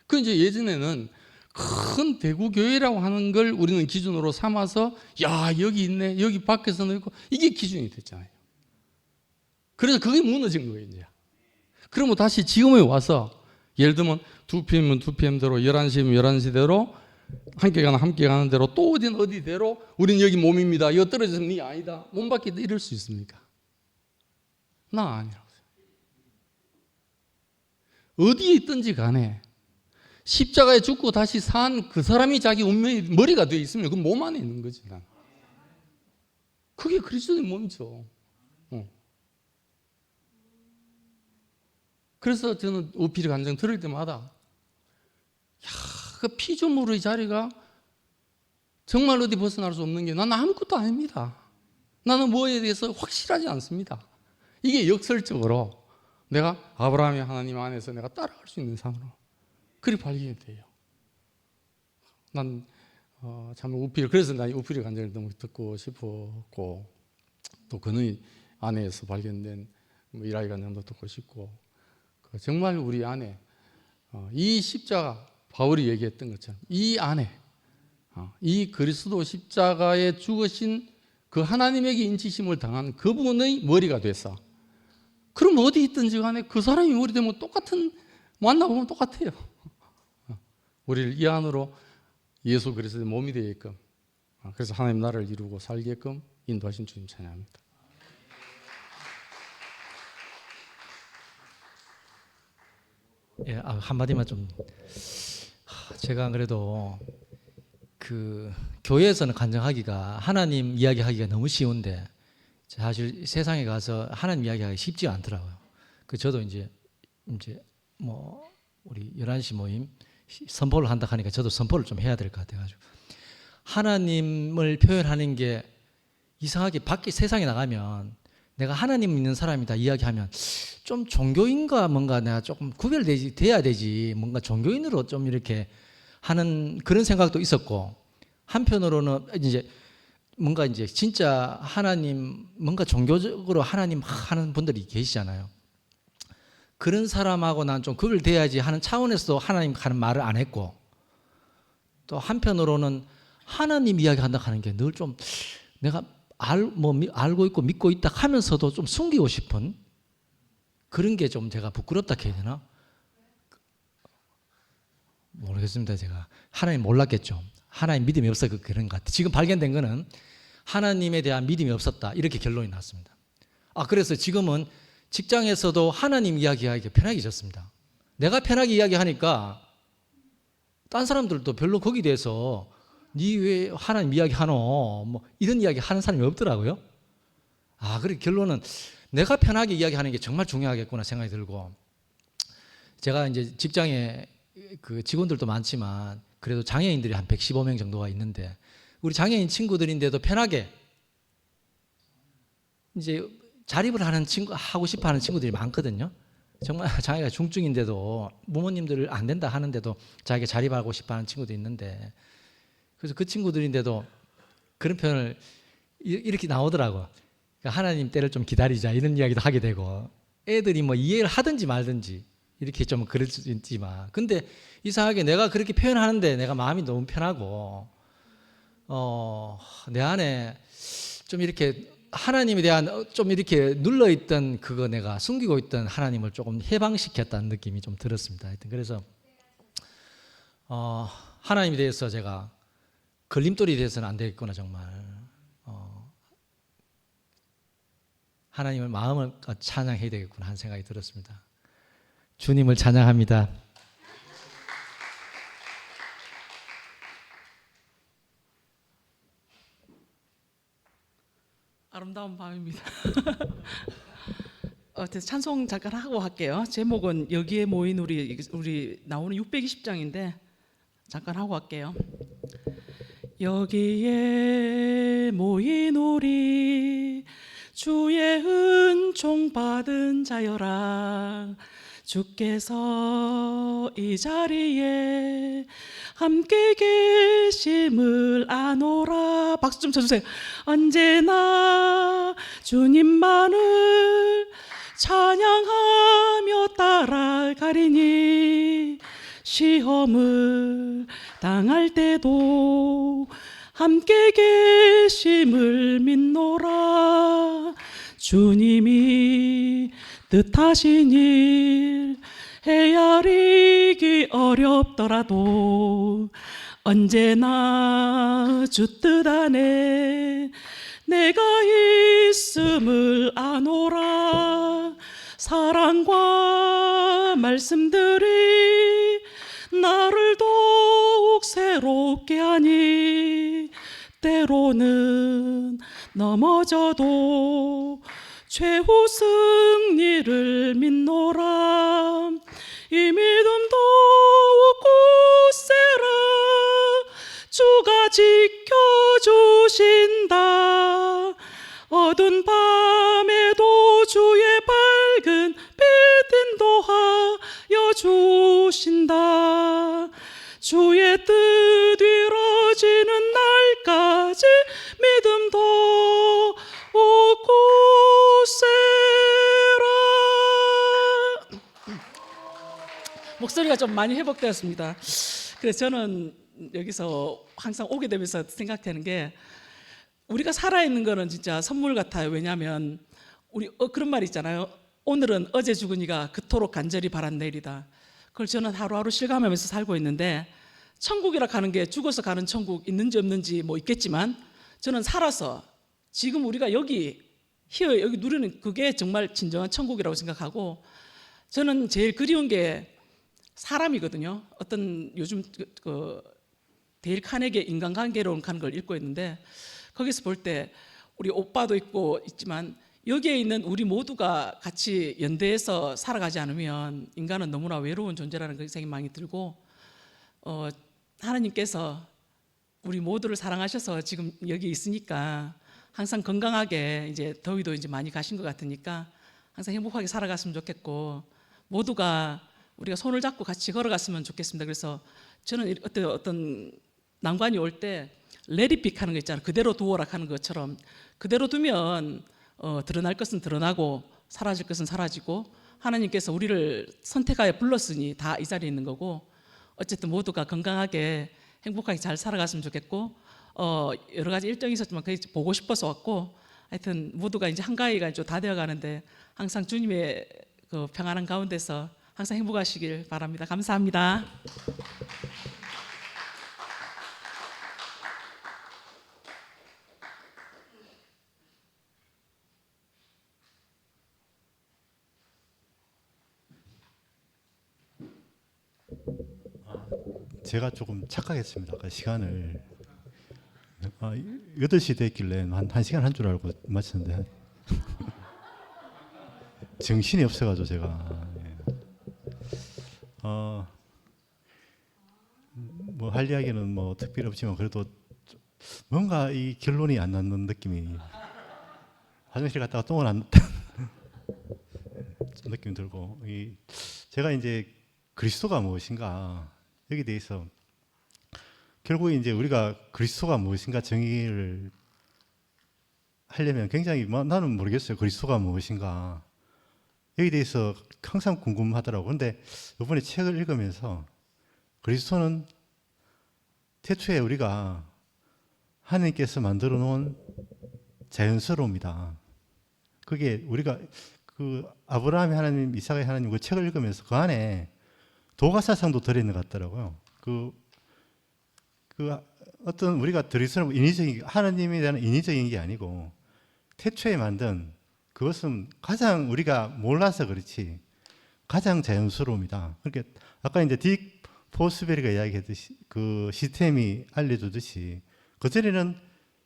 그 이제 예전에는 큰 대구 교회라고 하는 걸 우리는 기준으로 삼아서, 야 여기 있네, 여기 밖에서는 있고, 이게 기준이 됐잖아요. 그래서 그게 무너진 거예요 이제. 그러면 다시 지금에 와서, 예를 들면 2pm은 2pm대로, 11시면 11시대로, 함께 가는 대로, 또 어디는 어디대로 우리는 여기 몸입니다, 이거 떨어졌으면 네 아니다, 몸 밖에 이럴 수 있습니까? 나 아니라고. 어디에 있든지 간에 십자가에 죽고 다시 산 그 사람이 자기 운명의 머리가 되어 있으면 그 몸 안에 있는 거지. 난 그게 그리스도의 몸이죠. 그래서 저는 우필이 간증 들을 때마다, 그 피조물의 자리가 정말 어디 벗어날 수 없는 게, 나는 아무것도 아닙니다. 나는 뭐에 대해서 확실하지 않습니다. 이게 역설적으로 내가 아브라함의 하나님 안에서 내가 따라갈 수 있는 삶으로 그리 발견이 돼요. 난 참 우필 그래서 나 우필의 간증을 너무 듣고 싶었고 또 그의 안에서 발견된 이라이 간증도 듣고 싶고 정말 우리 안에 이 십자가 바울이 얘기했던 것처럼 이 안에 이 그리스도 십자가에 죽으신 그 하나님에게 인치심을 당한 그분의 머리가 됐어. 그럼 어디 있든지 간에 그 사람이 머리 되면 똑같은 만나보면 똑같아요. 우리를 이 안으로 예수 그리스도의 몸이 되게끔 그래서 하나님 나라를 이루고 살게끔 인도하신 주님 찬양합니다. 예, 한마디만 좀 제가 안 그래도 그 교회에서는 간증하기가 하나님 이야기하기가 너무 쉬운데 사실 세상에 가서 하나님 이야기하기 쉽지가 않더라고요. 그 저도 이제 뭐 우리 11시 모임 선포를 한다 하니까 저도 선포를 좀 해야 될 것 같아가지고 하나님을 표현하는 게 이상하게 밖에 세상에 나가면 내가 하나님 믿는 사람이다 이야기하면 좀 종교인과 뭔가 내가 조금 돼야 되지 뭔가 종교인으로 좀 이렇게 하는 그런 생각도 있었고 한편으로는 이제 뭔가 이제 진짜 하나님 뭔가 종교적으로 하나님 하는 분들이 계시잖아요. 그런 사람하고 난 좀 구별돼야지 하는 차원에서도 하나님 하는 말을 안 했고 또 한편으로는 하나님 이야기한다 하는 게 늘 좀 내가 알고 있고 믿고 있다 하면서도 좀 숨기고 싶은 그런 게 좀 제가 부끄럽다 해야 되나? 모르겠습니다. 제가 하나님 몰랐겠죠. 하나님 믿음이 없어 그런 것 같아요. 지금 발견된 거는 하나님에 대한 믿음이 없었다 이렇게 결론이 났습니다. 그래서 지금은 직장에서도 하나님 이야기하기 편하게졌습니다. 내가 편하게 이야기하니까 딴 사람들도 별로 거기에 대해서 니 왜 하나님 이야기하노 뭐 이런 이야기 하는 사람이 없더라고요. 그래 결론은 내가 편하게 이야기하는 게 정말 중요하겠구나 생각이 들고 제가 이제 직장에 그 직원들도 많지만 그래도 장애인들이 한 115명 정도가 있는데 우리 장애인 친구들인데도 편하게 이제 자립을 하고 싶어 하는 친구들이 많거든요. 정말 자기가 중증인데도 부모님들 안 된다 하는데도 자기가 자립하고 싶어 하는 친구도 있는데 그래서 그 친구들인데도 그런 표현을 이렇게 나오더라고. 그러니까 하나님 때를 좀 기다리자 이런 이야기도 하게 되고 애들이 뭐 이해를 하든지 말든지 이렇게 좀 그럴 수 있지만 근데 이상하게 내가 그렇게 표현하는데 내가 마음이 너무 편하고 내 안에 좀 이렇게 하나님에 대한 좀 이렇게 눌러있던 그거 내가 숨기고 있던 하나님을 조금 해방시켰다는 느낌이 좀 들었습니다. 하여튼 그래서 하나님에 대해서 제가 걸림돌이 돼서는 안 되겠구나 정말 하나님을 마음을 찬양해야 되겠구나 하는 생각이 들었습니다. 주님을 찬양합니다. 아름다운 밤입니다. 찬송 잠깐 하고 할게요. 제목은 여기에 모인 우리 나오는 620장인데 잠깐 하고 할게요. 여기에 모인 우리 주의 은총 받은 자여라 주께서 이 자리에 함께 계심을 아노라. 박수 좀 쳐주세요. 언제나 주님만을 찬양하며 따라가리니 시험을 당할 때도 함께 계심을 믿노라. 주님이 뜻하신 일 헤아리기 어렵더라도 언제나 주 뜻 안에 내가 있음을 아노라. 사랑과 말씀들이 나를 더욱 새롭게 하니 때로는 넘어져도 최후 승리를 믿노라. 이 믿음 더욱 굳세라. 주가 지켜주신다. 어두운 밤에도 주의 밝은 빛 인도하여 주신다. 주의 뜻 이루어지는 목소리가 좀 많이 회복되었습니다. 그래서 저는 여기서 항상 오게 되면서 생각되는 게 우리가 살아있는 거는 진짜 선물 같아요. 왜냐하면 우리 그런 말 있잖아요. 오늘은 어제 죽은 이가 그토록 간절히 바란 내일이다. 그걸 저는 하루하루 실감하면서 살고 있는데 천국이라 하는 게 죽어서 가는 천국 있는지 없는지 뭐 있겠지만 저는 살아서 지금 우리가 여기 여기 누리는 그게 정말 진정한 천국이라고 생각하고 저는 제일 그리운 게 사람이거든요. 어떤 요즘 그 데일 카네기의 인간관계론 하는 걸 읽고 있는데 거기서 볼 때 우리 오빠도 있고 있지만 여기에 있는 우리 모두가 같이 연대해서 살아가지 않으면 인간은 너무나 외로운 존재라는 그 생각이 많이 들고 하나님께서 우리 모두를 사랑하셔서 지금 여기 있으니까 항상 건강하게 이제 더위도 이제 많이 가신 것 같으니까 항상 행복하게 살아갔으면 좋겠고 모두가 우리가 손을 잡고 같이 걸어갔으면 좋겠습니다. 그래서 저는 어떤 난관이 올 때 레디픽 하는 거 있잖아요. 그대로 두어라 하는 것처럼 그대로 두면 드러날 것은 드러나고 사라질 것은 사라지고 하나님께서 우리를 선택하여 불렀으니 다 이 자리에 있는 거고 어쨌든 모두가 건강하게 행복하게 잘 살아갔으면 좋겠고 여러 가지 일정이 있었지만 그게 보고 싶어서 왔고 하여튼 모두가 이제 한가위가 좀 다 되어 가는데 항상 주님의 그 평안한 가운데서 항상 행복하시길 바랍니다. 감사합니다. 제가 조금 착각했습니다. 아까 시간을 8시 됐길래 한 1시간 한 줄 알고 마쳤는데 정신이 없어가지고 제가 뭐 할 이야기는 뭐 특별히 없지만 그래도 뭔가 이 결론이 안 나는 느낌이 화장실 갔다가 똥을 안 느낌이 들고 제가 이제 그리스도가 무엇인가 여기 대해서 결국에 이제 우리가 그리스도가 무엇인가 정의를 하려면 굉장히 나는 모르겠어요. 그리스도가 무엇인가 여기 대해서 항상 궁금하더라고. 근데 이번에 책을 읽으면서 그리스도는 태초에 우리가 하나님께서 만들어 놓은 자연스러움이다. 그게 우리가 그 아브라함의 하나님, 이삭의 하나님 그 책을 읽으면서 그 안에 도가사상도 들어있는 것 같더라고요. 그 어떤 우리가 드리스는 인위적인 하나님에 대한 인위적인 게 아니고 태초에 만든 그것은 가장 우리가 몰라서 그렇지 가장 자연스러움이다. 그러니까 아까 이제 딕 포스베리가 이야기했듯이 그 시스템이 알려주듯이 그 전에는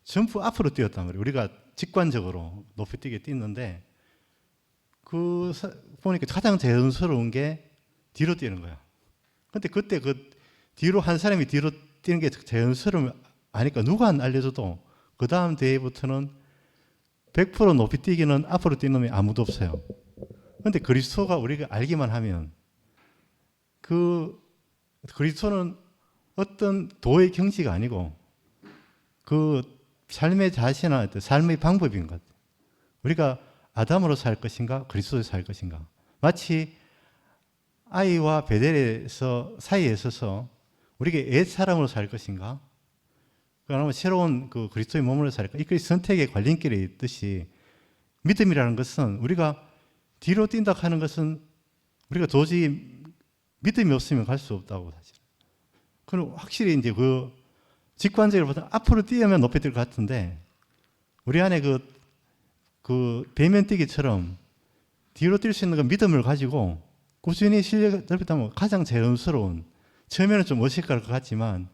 전부 앞으로 뛰었단 말이에요. 우리가 직관적으로 높이 뛰게 뛰는데 보니까 가장 자연스러운 게 뒤로 뛰는 거야. 근데 그때 그 뒤로 한 사람이 뒤로 뛰는 게 자연스러움 아니까 누가 안 알려줘도 그 다음 대회부터는 100% 높이 뛰기는 앞으로 뛰는 놈이 아무도 없어요. 근데 그리스도가 우리가 알기만 하면 그 그리스도는 어떤 도의 경지가 아니고 그 삶의 자세나 삶의 방법인 것 같아요. 우리가 아담으로 살 것인가 그리스도로 살 것인가 마치 아이와 베델에서 사이에 있어서 우리가 옛 사람으로 살 것인가 그러면 새로운 그 그리스도의 몸으로 살까 이 선택의 관림길에 있듯이 믿음이라는 것은 우리가 뒤로 뛴다 하는 것은 우리가 도저히 믿음이 없으면 갈 수 없다고 사실. 그럼 확실히 이제 그 직관적으로 보다 앞으로 뛰면 높이 뛸 것 같은데 우리 안에 그 배면 뛰기처럼 뒤로 뛸 수 있는 그 믿음을 가지고 꾸준히 실력을 넓혔다면 가장 자연스러운 처음에는 좀 어색할 것 같지만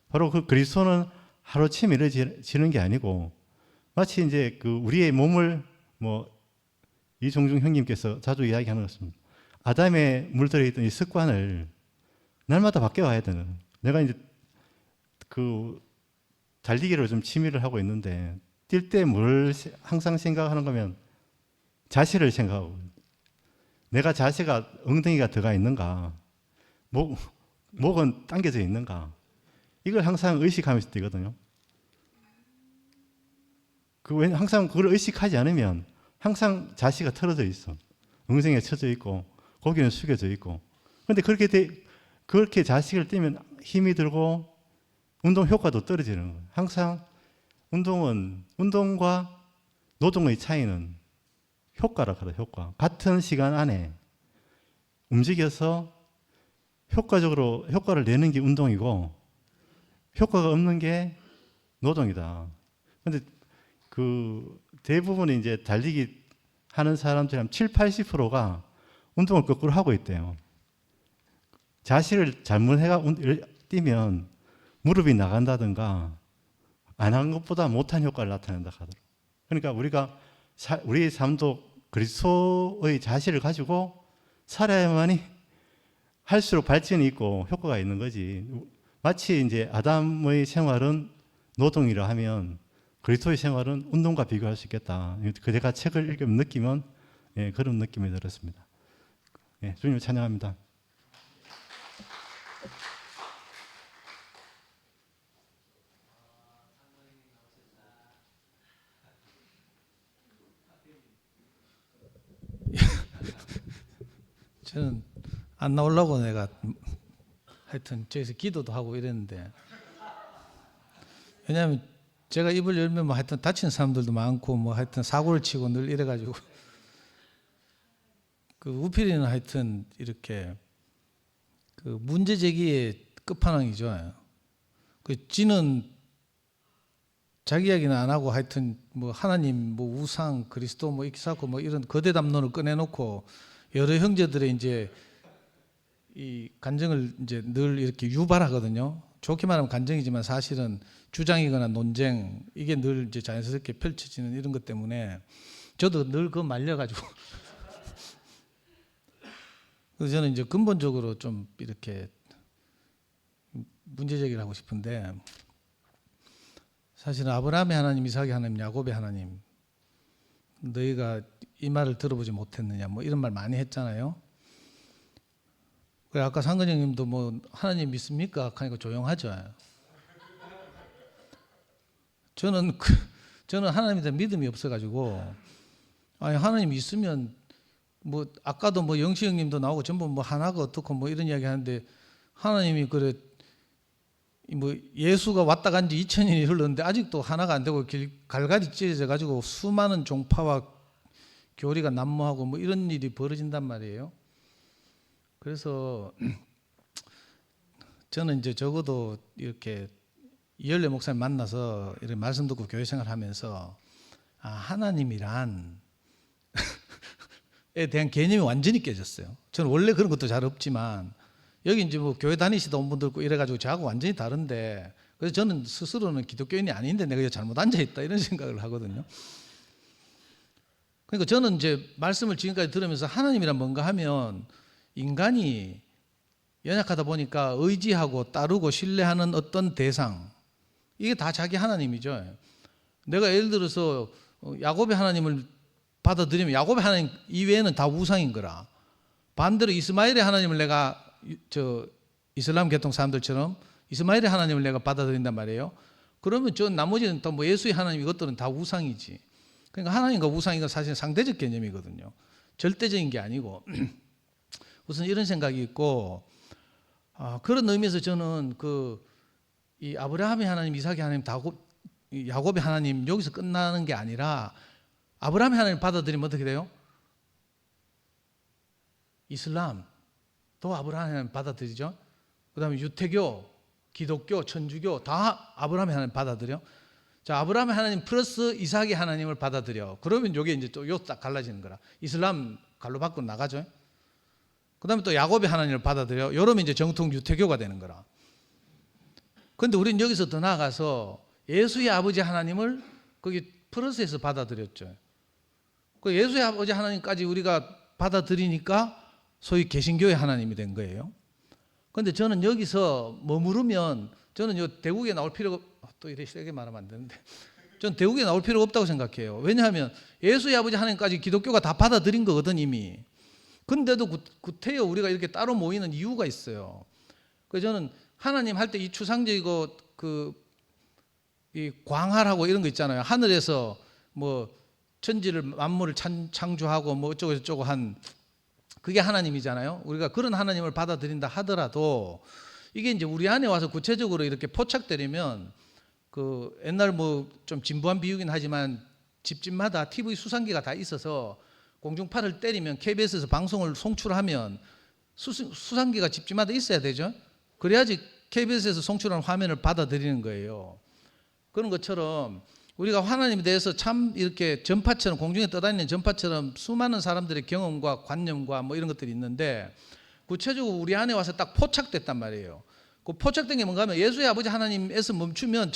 바로 그 그리스도는 하루아침에 이루어지는 게 아니고 마치 이제 그 우리의 몸을 뭐 이종중 형님께서 자주 이야기하는 것입니다. 아담에 물들어 있던 이 습관을 날마다 바뀌어가야 되는. 내가 이제 그 달리기를 좀 취미를 하고 있는데 뛸 때 뭘 항상 생각하는 거면 자세를 생각하고 내가 자세가 엉덩이가 들어가 있는가 목은 당겨져 있는가 이걸 항상 의식하면서 뛰거든요. 항상 그걸 의식하지 않으면 항상 자세가 틀어져 있어. 엉덩이가 쳐져 있고 고개는 숙여져 있고 근데 그렇게 자식을 띄면 힘이 들고 운동 효과도 떨어지는 거예요. 항상 운동과 노동의 차이는 효과라 그래요. 효과. 같은 시간 안에 움직여서 효과적으로 효과를 내는 게 운동이고 효과가 없는 게 노동이다. 근데 그 대부분의 이제 달리기 하는 사람들이 한 70~80%가 운동을 거꾸로 하고 있대요. 자세를 잘못해가 뛰면 무릎이 나간다든가 안 한 것보다 못한 효과를 나타낸다 하더라고요. 그러니까 우리의 삶도 그리스도의 자세를 가지고 살아야만이 할수록 발전이 있고 효과가 있는 거지. 마치 이제 아담의 생활은 노동이라 하면 그리스도의 생활은 운동과 비교할 수 있겠다. 제가 책을 읽으면 느끼면 그런 느낌이 들었습니다. 주님 찬양합니다. 저는 안 나오려고 내가 하여튼 저기서 기도도 하고 이랬는데, 왜냐하면 제가 입을 열면 뭐 하여튼 다치는 사람들도 많고 뭐 하여튼 사고를 치고 늘 이래가지고 그 우필이는 하여튼 이렇게 그 문제 제기의 끝판왕이죠. 그 지는 자기 이야기는 안 하고 하여튼 뭐 하나님, 뭐 우상, 그리스도 뭐 이사고 뭐 이런 거대 담론을 꺼내놓고 여러 형제들의 이제 이 간증을 이제 늘 이렇게 유발하거든요. 좋게 말하면 간증이지만 사실은 주장이거나 논쟁, 이게 늘 이제 자연스럽게 펼쳐지는 이런 것 때문에 저도 늘 그거 말려가지고 그래서 저는 이제 근본적으로 좀 이렇게 문제 제기를 하고 싶은데, 사실은 아브라함의 하나님, 이삭의 하나님, 야곱의 하나님, 너희가 이 말을 들어보지 못했느냐 뭐 이런 말 많이 했잖아요. 그래 아까 상근 형님도 뭐 하나님 믿습니까? 하니까 조용하죠. 저는 하나님에 대한 믿음이 없어가지고, 아니 하나님 있으면 뭐 아까도 뭐 영시 형님도 나오고 전부 뭐 하나가 어떻고 뭐 이런 이야기 하는데, 하나님이 그래 뭐 예수가 왔다 간 지 2000년이 흘렀는데 아직도 하나가 안 되고 갈갈이 찢어져 가지고 수많은 종파와 교리가 난무하고 뭐 이런 일이 벌어진단 말이에요. 그래서 저는 이제 적어도 이렇게 이열래 목사님 만나서 이렇게 말씀 듣고 교회 생활하면서 하나님이란 에 대한 개념이 완전히 깨졌어요. 저는 원래 그런 것도 잘 없지만 여기 이제 뭐 교회 다니시다 온 분들 있고 이래가지고 저하고 완전히 다른데, 그래서 저는 스스로는 기독교인이 아닌데 내가 잘못 앉아 있다 이런 생각을 하거든요. 그러니까 저는 이제 말씀을 지금까지 들으면서 하나님이란 뭔가 하면 인간이 연약하다 보니까 의지하고 따르고 신뢰하는 어떤 대상, 이게 다 자기 하나님이죠. 내가 예를 들어서 야곱의 하나님을 받아들이면 야곱의 하나님 이외에는 다 우상인 거라. 반대로 이스마엘의 하나님을 내가 이슬람 계통 사람들처럼 이스마엘의 하나님을 내가 받아들인단 말이에요. 그러면 저 나머지는 또 뭐 예수의 하나님 이것들은 다 우상이지. 그러니까 하나님과 우상이 사실 상대적 개념이거든요. 절대적인 게 아니고 우선 이런 생각이 있고, 그런 의미에서 저는 이 아브라함의 하나님, 이삭의 하나님, 야곱의 하나님 여기서 끝나는 게 아니라 아브라함의 하나님 받아들이면 어떻게 돼요? 이슬람 또 아브라함의 하나님 받아들이죠. 그 다음에 유태교, 기독교, 천주교 다 아브라함의 하나님 받아들여. 자, 아브라함의 하나님 플러스 이삭의 하나님을 받아들여. 그러면 이게 이제 또 딱 갈라지는 거라. 이슬람 갈로 밖으로 나가죠. 그 다음에 또 야곱의 하나님을 받아들여. 이러면 이제 정통 유태교가 되는 거라. 그런데 우리는 여기서 더 나아가서 예수의 아버지 하나님을 거기 플러스해서 받아들였죠. 그 예수의 아버지 하나님까지 우리가 받아들이니까 소위 개신교의 하나님이 된 거예요. 그런데 저는 여기서 머무르면 저는 요 대국에 나올 필요가, 또 이래 세게 말하면 안 되는데, 저는 대국에 나올 필요가 없다고 생각해요. 왜냐하면 예수의 아버지 하나님까지 기독교가 다 받아들인 거거든 이미. 근데도 구태여 우리가 이렇게 따로 모이는 이유가 있어요. 그래서 저는 하나님 할 때 이 추상적이고 이 광활하고 이런 거 있잖아요. 하늘에서 뭐 천지를 만물을 창조하고 뭐 어쩌고 저쩌고 한 그게 하나님이잖아요. 우리가 그런 하나님을 받아들인다 하더라도 이게 이제 우리 안에 와서 구체적으로 이렇게 포착되려면 그 옛날 뭐 좀 진부한 비유긴 하지만 집집마다 TV 수상기가 다 있어서 공중파를 때리면 KBS에서 방송을 송출하면 수상기가 집집마다 있어야 되죠. 그래야지 KBS에서 송출한 화면을 받아들이는 거예요. 그런 것처럼 우리가 하나님에 대해서 참 이렇게 전파처럼 공중에 떠다니는 전파처럼 수많은 사람들의 경험과 관념과 뭐 이런 것들이 있는데 구체적으로 우리 안에 와서 딱 포착됐단 말이에요. 그 포착된 게 뭔가 하면 예수의 아버지 하나님에서 멈추면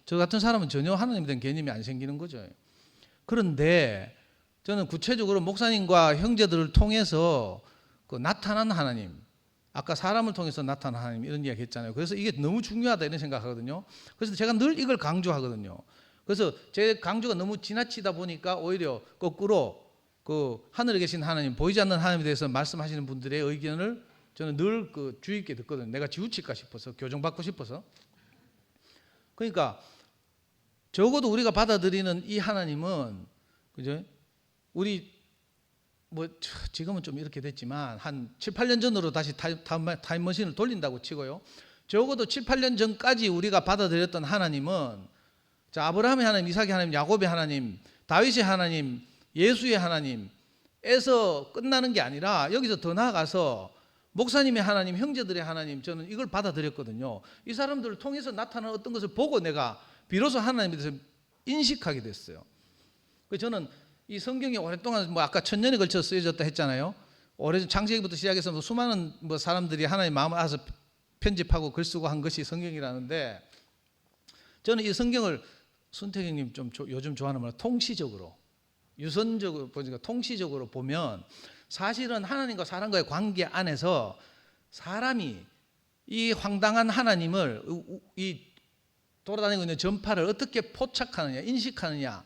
저 같은 사람은 전혀 하나님에 대한 개념이 안 생기는 거죠. 그런데 저는 구체적으로 목사님과 형제들을 통해서 그 나타난 하나님, 아까 사람을 통해서 나타난 하나님 이런 이야기 했잖아요. 그래서 이게 너무 중요하다 이런 생각하거든요. 그래서 제가 늘 이걸 강조하거든요. 그래서 제 강조가 너무 지나치다 보니까 오히려 거꾸로 그 하늘에 계신 하나님, 보이지 않는 하나님에 대해서 말씀하시는 분들의 의견을 저는 늘 그 주의 깊게 듣거든요. 내가 지우칠까 싶어서, 교정받고 싶어서. 그러니까 적어도 우리가 받아들이는 이 하나님은 그죠? 우리 뭐 지금은 좀 이렇게 됐지만 한 7, 8년 전으로 다시 타임머신을 돌린다고 치고요. 적어도 7, 8년 전까지 우리가 받아들였던 하나님은 자, 아브라함의 하나님, 이삭의 하나님, 야곱의 하나님, 다윗의 하나님, 예수의 하나님에서 끝나는 게 아니라 여기서 더 나아가서 목사님의 하나님, 형제들의 하나님, 저는 이걸 받아들였거든요. 이 사람들을 통해서 나타나는 어떤 것을 보고 내가 비로소 하나님에 대해서 인식하게 됐어요. 그래서 저는 이 성경이 오랫동안 뭐 아까 1000년에 걸쳐 쓰여졌다 했잖아요. 오래전 창세기부터 시작해서 수많은 뭐 사람들이 하나님 마음을 알아서 편집하고 글 쓰고 한 것이 성경이라는데 저는 이 성경을 순택 형님 좀 요즘 좋아하는 말 통시적으로 유선적으로 보니까 통시적으로 보면 사실은 하나님과 사람과의 관계 안에서 사람이 이 황당한 하나님을 이 돌아다니고 있는 전파를 어떻게 포착하느냐, 인식하느냐,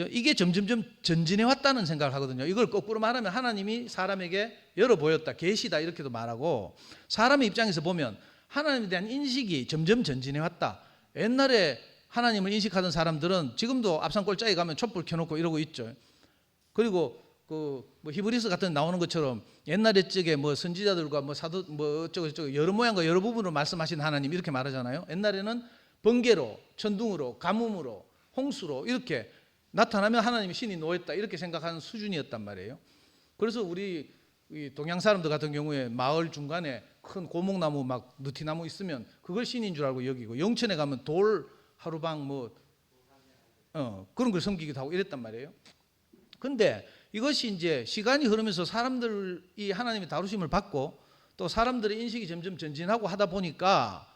이게 점점점 전진해 왔다는 생각을 하거든요. 이걸 거꾸로 말하면 하나님이 사람에게 열어 보였다, 계시다 이렇게도 말하고 사람의 입장에서 보면 하나님에 대한 인식이 점점 전진해 왔다. 옛날에 하나님을 인식하던 사람들은 지금도 앞산 골짜기 가면 촛불 켜놓고 이러고 있죠. 그리고 그 뭐 히브리서 같은 나오는 것처럼 옛날에 쪽에 뭐 선지자들과 뭐 사도 뭐 어쩌고 여러 모양과 여러 부분으로 말씀하신 하나님 이렇게 말하잖아요. 옛날에는 번개로, 천둥으로, 가뭄으로, 홍수로 이렇게 나타나면 하나님이 신이 놓였다 이렇게 생각하는 수준이었단 말이에요. 그래서 우리 이 동양 사람들 같은 경우에 마을 중간에 큰 고목나무 막 느티나무 있으면 그걸 신인 줄 알고 여기고 영천에 가면 돌 하루방 뭐 그런 걸 섬기기도 하고 이랬단 말이에요. 근데 이것이 이제 시간이 흐르면서 사람들이 하나님의 다루심을 받고 또 사람들의 인식이 점점 전진하고 하다 보니까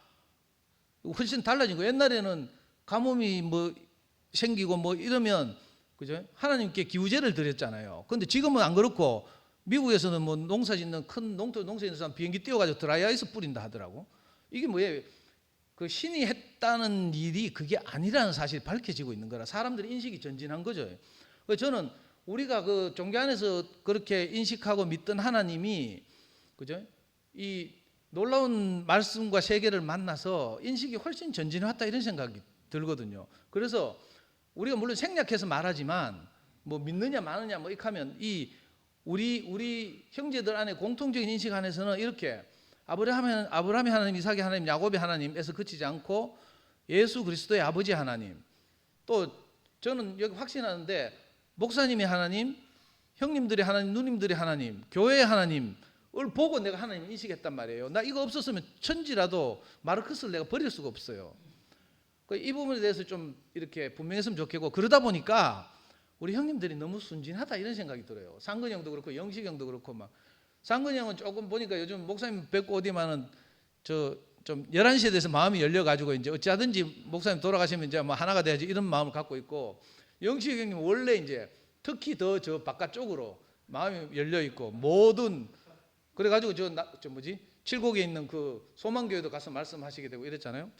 훨씬 달라진 거예요. 옛날에는 가뭄이 뭐 생기고 뭐 이러면 그죠? 하나님께 기우제를 드렸잖아요. 근데 지금은 안 그렇고 미국에서는 뭐 농사 짓는 큰 농사 짓는 사람 비행기 띄워가지고 드라이아이스 뿌린다 하더라고. 이게 뭐예요? 그 신이 했다는 일이 그게 아니라는 사실이 밝혀지고 있는 거라 사람들의 인식이 전진한 거죠. 그래서 저는 우리가 그 종교 안에서 그렇게 인식하고 믿던 하나님이 그죠? 이 놀라운 말씀과 세계를 만나서 인식이 훨씬 전진해 왔다 이런 생각이 들거든요. 그래서 우리가 물론 생략해서 말하지만 뭐 믿느냐 마느냐 뭐 이렇게 하면 이 우리 형제들 안에 공통적인 인식 안에서는 이렇게 아브라함의 하나님, 이삭의 하나님, 야곱의 하나님에서 그치지 않고 예수 그리스도의 아버지 하나님, 또 저는 여기 확신하는데 목사님의 하나님, 형님들의 하나님, 누님들의 하나님, 교회의 하나님을 보고 내가 하나님 인식했단 말이에요. 나 이거 없었으면 천지라도 마르크스를 내가 버릴 수가 없어요. 이 부분에 대해서 좀 이렇게 분명했으면 좋겠고, 그러다 보니까 우리 형님들이 너무 순진하다 이런 생각이 들어요. 상근이 형도 그렇고 영식이 형도 그렇고 막 상근이 형은 조금 보니까 요즘 목사님 뵙고 어디만은 좀 11시에 대해서 마음이 열려가지고 이제 어찌하든지 목사님 돌아가시면 이제 뭐 하나가 돼야지 이런 마음을 갖고 있고, 영식이 형님 원래 이제 특히 더 저 바깥쪽으로 마음이 열려 있고 모든 그래가지고 저 뭐지 칠곡에 있는 그 소망교회도 가서 말씀하시게 되고 이랬잖아요.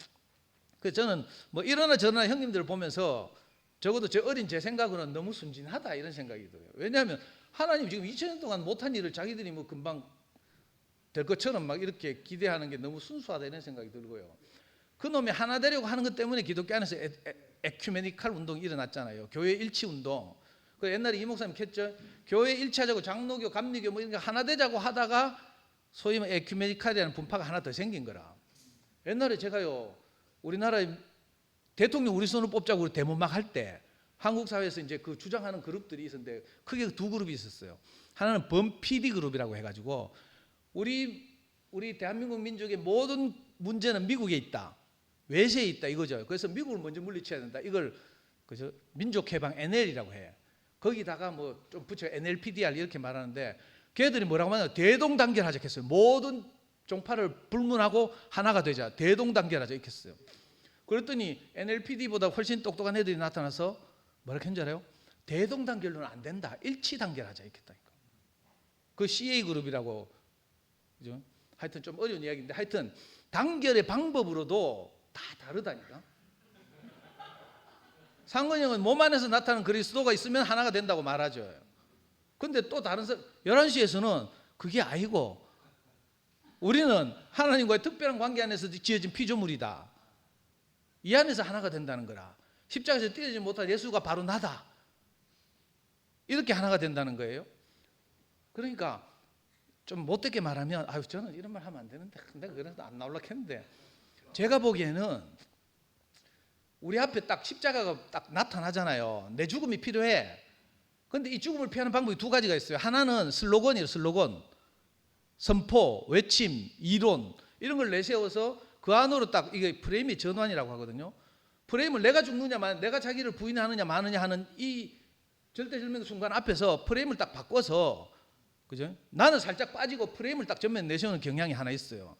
그래서 저는 뭐 이러나 저러나 형님들을 보면서 적어도 제 어린 제 생각으로는 너무 순진하다 이런 생각이 들어요. 왜냐하면 하나님 지금 2000년 동안 못한 일을 자기들이 뭐 금방 될 것처럼 막 이렇게 기대하는 게 너무 순수하다 이런 생각이 들고요. 그놈이 하나 되려고 하는 것 때문에 기독교 안에서 에큐메니칼 운동이 일어났잖아요. 교회 일치 운동. 그 옛날에 이 목사님 했죠. 교회 일치하자고 장로교, 감리교 뭐 이런 거 하나 되자고 하다가 소위 말해 에큐메니칼이라는 분파가 하나 더 생긴 거라. 옛날에 제가요 우리나라에 대통령 우리 손으로 뽑자고 우리 대문 막 할 때 한국 사회에서 이제 그 주장하는 그룹들이 있었는데 크게 두 그룹이 있었어요. 하나는 범PD 그룹이라고 해가지고 우리 대한민국 민족의 모든 문제는 미국에 있다, 외세에 있다 이거죠. 그래서 미국을 먼저 물리쳐야 된다. 이걸 그죠 민족해방 NL이라고 해. 거기다가 뭐 좀 붙여 NLPDR 이렇게 말하는데 걔들이 뭐라고 하냐 대동단결하자 했어요. 모든 종파를 불문하고 하나가 되자, 대동단결하자 이렇게 했어요. 그랬더니 NLPD보다 훨씬 똑똑한 애들이 나타나서 뭐라고 했는지 알아요? 대동단결로는 안 된다, 일치단결하자 이렇게 했다니까. 그 CA 그룹이라고, 그죠? 하여튼 좀 어려운 이야기인데 하여튼 단결의 방법으로도 다 다르다니까. 상근형은 몸 안에서 나타나는 그리스도가 있으면 하나가 된다고 말하죠. 근데 또 다른 11시에서는 그게 아니고 우리는 하나님과의 특별한 관계 안에서 지어진 피조물이다, 이 안에서 하나가 된다는 거라. 십자가에서 떼어지지 못한 예수가 바로 나다, 이렇게 하나가 된다는 거예요. 그러니까 좀 못되게 말하면 아유 저는 이런 말 하면 안 되는데 내가 그래도 안 나오려고 했는데 제가 보기에는 우리 앞에 딱 십자가가 딱 나타나잖아요. 내 죽음이 필요해. 근데 이 죽음을 피하는 방법이 두 가지가 있어요. 하나는 슬로건이에요. 슬로건, 선포, 외침, 이론 이런 걸 내세워서 그 안으로 딱 이게 프레임의 전환이라고 하거든요. 프레임을 내가 죽느냐 내가 자기를 부인하느냐 마느냐 하는 이 절대절명 순간 앞에서 프레임을 딱 바꿔서, 그죠? 나는 살짝 빠지고 프레임을 딱 전면에 내세우는 경향이 하나 있어요.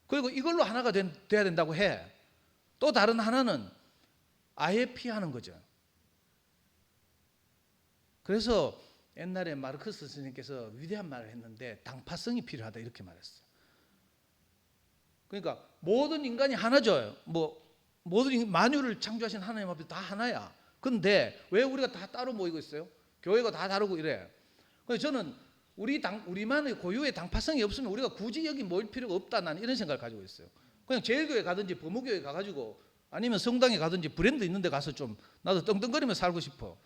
그리고 이걸로 하나가 돼야 된다고 해. 또 다른 하나는 아예 피하는 거죠. 그래서 옛날에 마르크스 선생님께서 위대한 말을 했는데 당파성이 필요하다 이렇게 말했어요. 그러니까 모든 인간이 하나죠. 뭐 모든 만유를 창조하신 하나님 앞에 다 하나야. 근데 왜 우리가 다 따로 모이고 있어요? 교회가 다 다르고 이래. 그래서 저는 우리만의 고유의 당파성이 없으면 우리가 굳이 여기 모일 필요가 없다, 나는 이런 생각을 가지고 있어요. 그냥 제일교회 가든지 범우교회 가가지고 아니면 성당에 가든지 브랜드 있는 데 가서 좀 나도 떵떵거리며 살고 싶어.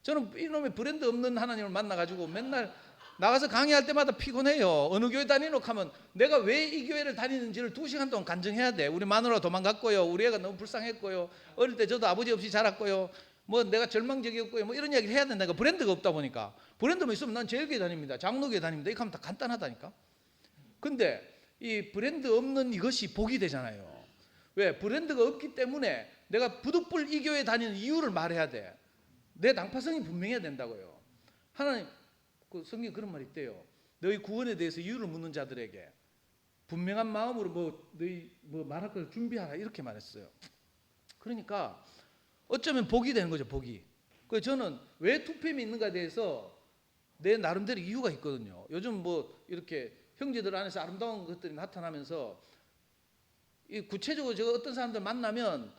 저는 이놈의 브랜드 없는 하나님을 만나가지고 맨날 나가서 강의할 때마다 피곤해요. 어느 교회 다니노 하면 내가 왜 이 교회를 다니는지를 2시간 동안 간증해야 돼. 우리 마누라 도망갔고요, 우리 애가 너무 불쌍했고요, 어릴 때 저도 아버지 없이 자랐고요, 뭐 내가 절망적이었고요, 뭐 이런 이야기를 해야 된다니까. 브랜드가 없다 보니까. 브랜드만 있으면 난 제일교회 다닙니다, 장로교회 다닙니다, 이렇게 하면 다 간단하다니까. 근데 이 브랜드 없는 이것이 복이 되잖아요. 왜? 브랜드가 없기 때문에 내가 부득불 이 교회 다니는 이유를 말해야 돼. 내 당파성이 분명해야 된다고요. 하나님 그 성경에 그런 말이 있대요. 너희 구원에 대해서 이유를 묻는 자들에게 분명한 마음으로 너희 말할 걸 준비하라 이렇게 말했어요. 그러니까 어쩌면 복이 되는 거죠, 복이. 그래서 저는 왜 투팸이 있는가에 대해서 내 나름대로 이유가 있거든요. 요즘 이렇게 형제들 안에서 아름다운 것들이 나타나면서 이 구체적으로 제가 어떤 사람들 만나면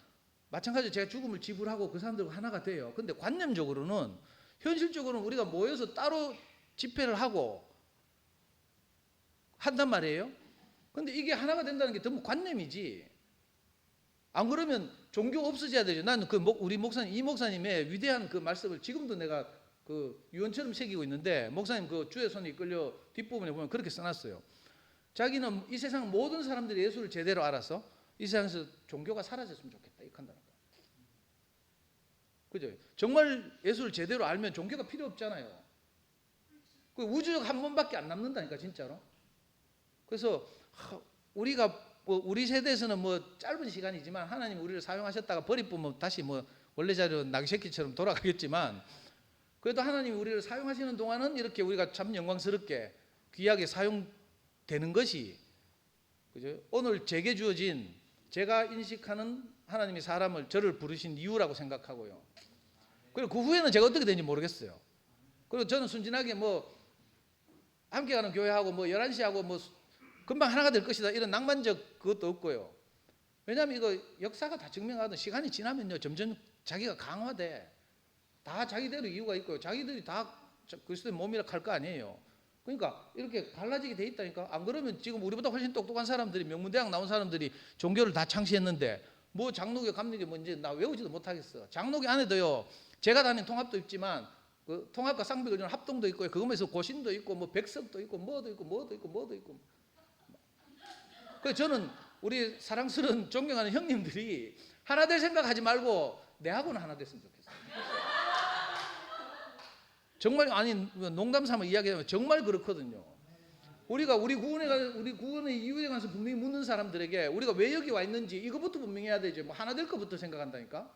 마찬가지로 제가 죽음을 지불하고 그 사람들과 하나가 돼요. 근데 관념적으로는 현실적으로는 우리가 모여서 따로 집회를 하고 한단 말이에요. 근데 이게 하나가 된다는 게 너무 관념이지. 안 그러면 종교가 없어져야 되죠. 나는 우리 목사님, 이 목사님의 위대한 그 말씀을 지금도 내가 그 유언처럼 새기고 있는데, 목사님 그 주의 손이 이끌려 뒷부분에 보면 그렇게 써놨어요. 자기는 이 세상 모든 사람들이 예수를 제대로 알아서 이 세상에서 종교가 사라졌으면 좋겠다 이렇게 한다는 거예요. 그죠? 정말 예수를 제대로 알면 종교가 필요 없잖아요. 그 우주적 한 번밖에 안 남는다니까 진짜로. 그래서 우리가 우리 세대에서는 짧은 시간이지만 하나님 우리를 사용하셨다가 버리면 다시 원래 자리로 나귀새끼처럼 돌아가겠지만, 그래도 하나님이 우리를 사용하시는 동안은 이렇게 우리가 참 영광스럽게 귀하게 사용되는 것이, 그죠? 오늘 제게 주어진 제가 인식하는 하나님이 저를 부르신 이유라고 생각하고요. 그리고 그 후에는 제가 어떻게 되는지 모르겠어요. 그리고 저는 순진하게 함께 가는 교회하고 11시 하고 금방 하나가 될 것이다 이런 낭만적 그것도 없고요. 왜냐하면 이거 역사가 다 증명하던 시간이 지나면요 점점 자기가 강화돼. 다 자기대로 이유가 있고요. 자기들이 다 그리스도의 몸이라 할 거 아니에요. 그러니까 이렇게 갈라지게 돼 있다니까. 안 그러면 지금 우리보다 훨씬 똑똑한 사람들이, 명문대학 나온 사람들이 종교를 다 창시했는데 장로교, 감리교 이제 나 외우지도 못하겠어. 장로교 안에도요 제가 다닌 통합도 있지만 그 통합과 쌍벽을 이루는 합동도 있고 그거면서 고신도 있고 뭐 백석도 있고 뭐도 있고 뭐도 있고 뭐도 있고. 그 저는 우리 사랑스러운 존경하는 형님들이 하나 될 생각하지 말고 내하고는 하나 됐으면 좋겠어요. 정말 아니 농담 삼아 이야기하면 정말 그렇거든요. 우리가 우리 구원의 이유에 관해서 분명히 묻는 사람들에게 우리가 왜 여기 와 있는지 이거부터 분명히 해야 되죠. 뭐 하나 될 것부터 생각한다니까.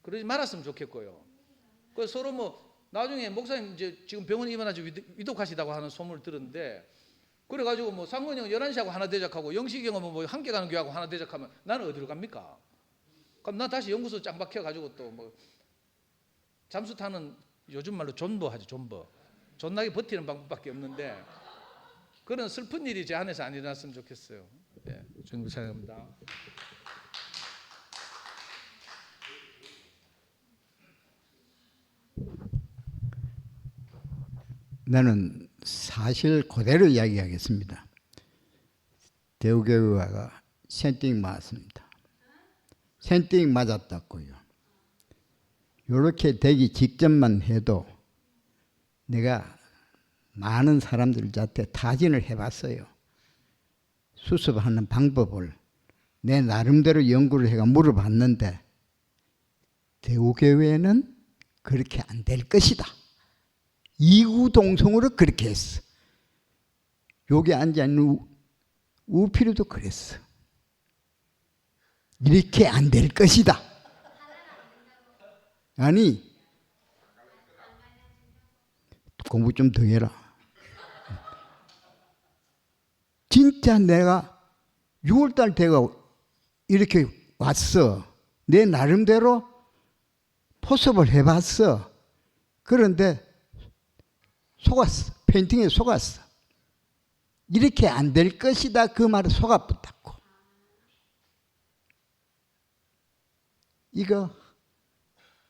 그러지 말았으면 좋겠고요. 그 서로 뭐 나중에 목사님 이제 지금 병원에 입원하셔 위독하시다고 하는 소문을 들었는데 그래가지고 뭐 상근이 형 11시하고 하나 대적하고 영식이 형은 뭐 함께 가는 교회하고 하나 대적하면 나는 어디로 갑니까? 그럼 나 다시 연구소 짱 박혀가지고 또 뭐 잠수 타는 요즘 말로 존버하죠. 존버. 존나게 버티는 방법밖에 없는데 그런 슬픈 일이 제 안에서 안 일어났으면 좋겠어요. 예, 주님 찬양합니다. 나는 사실 그대로 이야기하겠습니다. 대우교회가 센띵 맞았습니다. 센띵 맞았다고요. 이렇게 되기 직전만 해도 내가 많은 사람들한테 타진을 해봤어요. 수습하는 방법을 내 나름대로 연구를 해가 물어봤는데 대우교회는 그렇게 안 될 것이다. 이구동성으로 그렇게 했어. 여기 앉아있는 우필이도 그랬어. 이렇게 안 될 것이다. 아니 공부 좀 더 해라. 진짜 내가 6월달 돼가 이렇게 왔어. 내 나름대로 포섭을 해봤어. 그런데 속았어. 페인팅에 속았어. 이렇게 안 될 것이다. 그 말에 속아붙었고. 이거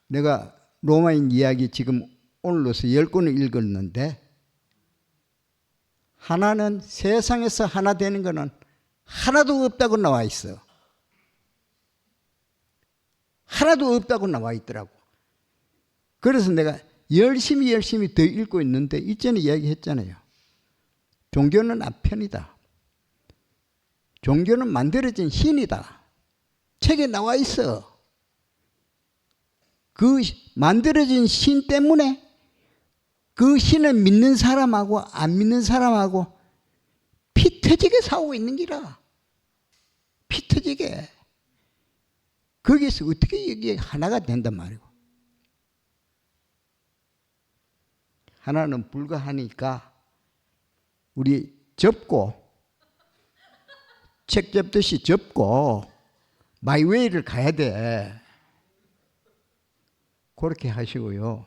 내가 로마인 이야기 지금 오늘로서 10권을 읽었는데 하나는 세상에서 하나 되는 것은 하나도 없다고 나와 있어. 하나도 없다고 나와 있더라고. 그래서 내가 열심히 더 읽고 있는데 이전에 이야기했잖아요. 종교는 아편이다. 종교는 만들어진 신이다. 책에 나와 있어. 그 만들어진 신 때문에 그 신을 믿는 사람하고 안 믿는 사람하고 피 터지게 싸우고 있는 기라. 피 터지게. 거기서 어떻게 이게 하나가 된단 말이고. 하나는 불가하니까 우리 접고 책 접듯이 접고 마이웨이를 가야 돼. 그렇게 하시고요.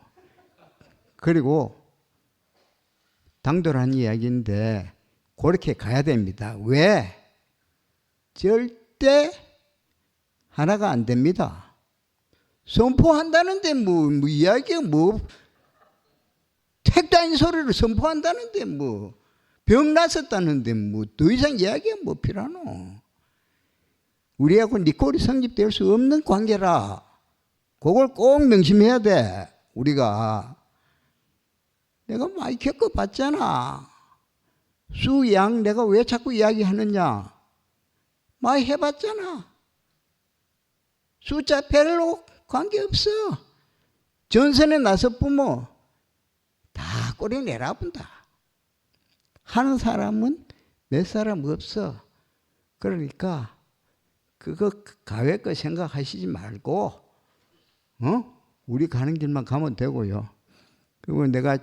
그리고 당돌한 이야기인데 그렇게 가야 됩니다. 왜? 절대 하나가 안 됩니다. 선포한다는데 뭐 이야기가 뭐 택다인 소리를 선포한다는데 뭐 병 났었다는데 뭐 더 이상 이야기가 뭐 필요하노. 우리하고 니꼴이 성립될 수 없는 관계라. 그걸 꼭 명심해야 돼. 우리가. 내가 많이 겪어봤잖아. 수양 내가 왜 자꾸 이야기하느냐. 많이 해봤잖아. 숫자 별로 관계없어. 전선에 나서 보면 다 꼬리 내라본다. 하는 사람은 몇 사람 없어. 그러니까 그거 가외 거 생각하시지 말고 우리 가는 길만 가면 되고요. 그리고 내가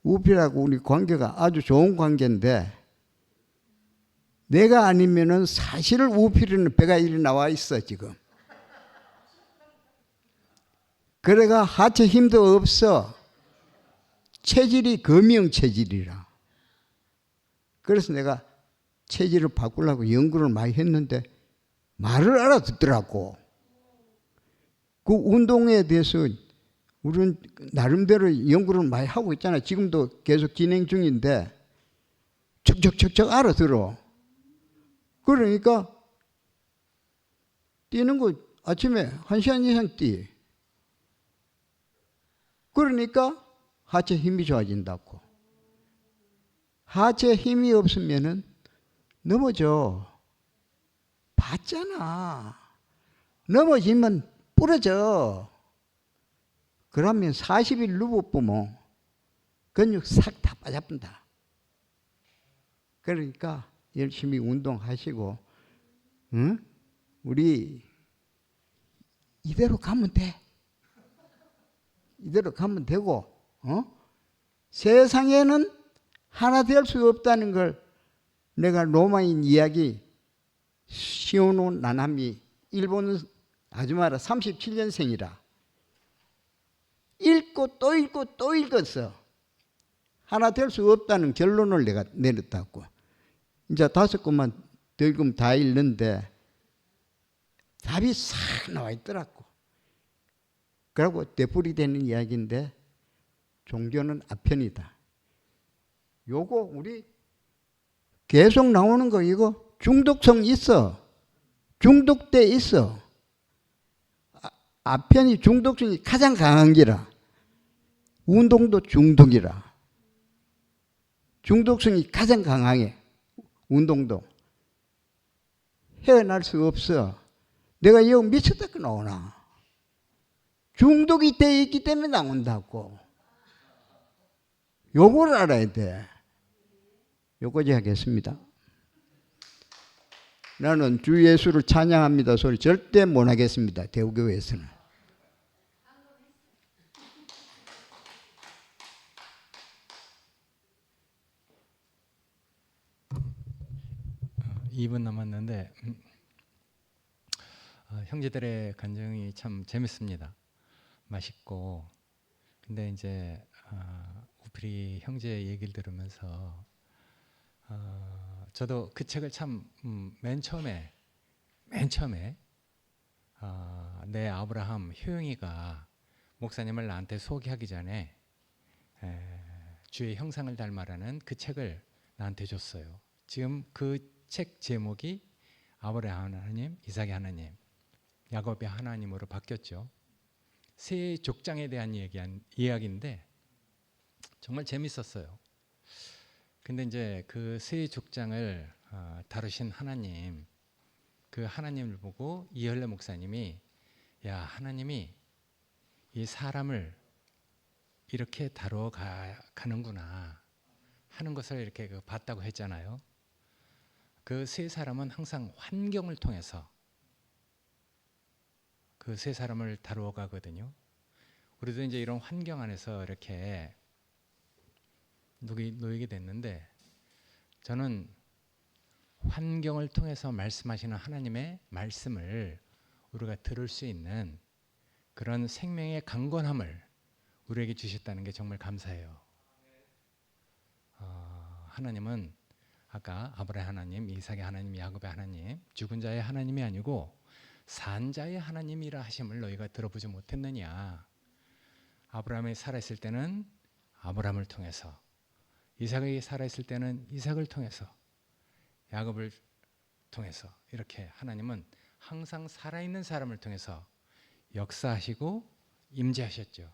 우필하고 우리 관계가 아주 좋은 관계인데 내가 아니면은 사실 우필은 배가 이리 나와 있어 지금. 그래가 하체 힘도 없어. 체질이 금형 체질이라. 그래서 내가 체질을 바꾸려고 연구를 많이 했는데 말을 알아듣더라고. 그 운동에 대해서 우리는 나름대로 연구를 많이 하고 있잖아요. 지금도 계속 진행 중인데 척척척척 알아들어. 그러니까 뛰는 거 아침에 1시간 이상 뛰. 그러니까 하체 힘이 좋아진다고. 하체 힘이 없으면은 넘어져. 봤잖아. 넘어지면 부러져. 그러면 40일 누워보면 근육 싹 다 빠져본다. 그러니까 열심히 운동하시고, 응? 우리 이대로 가면 돼. 이대로 가면 되고, 세상에는 하나 될 수 없다는 걸 내가 로마인 이야기 시오노 나나미 일본 아줌마라 37년생이라 읽고 또 읽고 또 읽었어. 하나 될 수 없다는 결론을 내가 내렸다고. 이제 5권만 더 읽으면 다 읽는데 답이 싹 나와 있더라고. 그리고 되풀이되는 이야기인데 종교는 아편이다. 요거 우리 계속 나오는 거 이거 중독성 있어. 중독돼 있어. 아편이 중독성이 가장 강한 기라. 운동도 중독이라. 중독성이 가장 강하게 운동도 헤어날 수 없어. 내가 여기 미쳤다고 나오나. 중독이 돼 있기 때문에 나온다고. 요걸 알아야 돼. 요거지 하겠습니다. 나는 주 예수를 찬양합니다 소리 절대 못 하겠습니다. 대우교회에서는. 어, 2분 남았는데 형제들의 간증이 참 재밌습니다. 맛있고. 근데 이제 우리 형제 얘기를 들으면서 저도 그 책을 참 맨 처음에 내 아브라함 효영이가 목사님을 나한테 소개하기 전에 주의 형상을 닮아라는 그 책을 나한테 줬어요. 지금 그 책 제목이 아브라함 하나님, 이삭의 하나님, 야곱의 하나님으로 바뀌었죠. 새 족장에 대한 이야기인데 정말 재밌었어요. 근데 이제 그 새 족장을 다루신 하나님, 그 하나님을 보고 이열래 목사님이 야, 하나님이 이 사람을 이렇게 다루어 가는구나 하는 것을 이렇게 봤다고 했잖아요. 그 세 사람은 항상 환경을 통해서 그 세 사람을 다루어 가거든요. 우리도 이제 이런 환경 안에서 이렇게 놓이게 됐는데, 저는 환경을 통해서 말씀하시는 하나님의 말씀을 우리가 들을 수 있는 그런 생명의 강건함을 우리에게 주셨다는 게 정말 감사해요. 하나님은 아까 아브라함 하나님, 이삭의 하나님, 야곱의 하나님, 죽은 자의 하나님이 아니고 산 자의 하나님이라 하심을 너희가 들어보지 못했느냐. 아브라함이 살아있을 때는 아브라함을 통해서, 이삭이 살아있을 때는 이삭을 통해서, 야곱을 통해서, 이렇게 하나님은 항상 살아있는 사람을 통해서 역사하시고 임재하셨죠.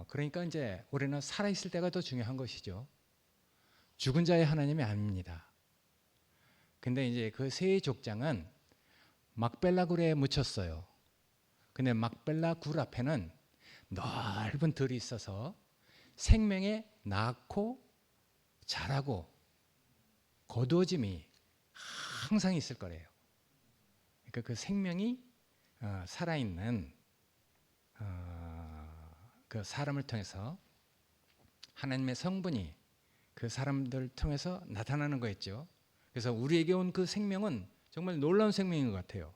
그러니까 이제 우리는 살아있을 때가 더 중요한 것이죠. 죽은 자의 하나님이 아닙니다. 근데 이제 그 세 족장은 막벨라 굴에 묻혔어요. 근데 막벨라 굴 앞에는 넓은 들이 있어서 생명에 낳고 자라고 거두어짐이 항상 있을 거래요. 그러니까 그 생명이 살아있는 그 사람을 통해서 하나님의 성분이 그 사람들을 통해서 나타나는 거였죠. 그래서 우리에게 온 그 생명은 정말 놀라운 생명인 것 같아요.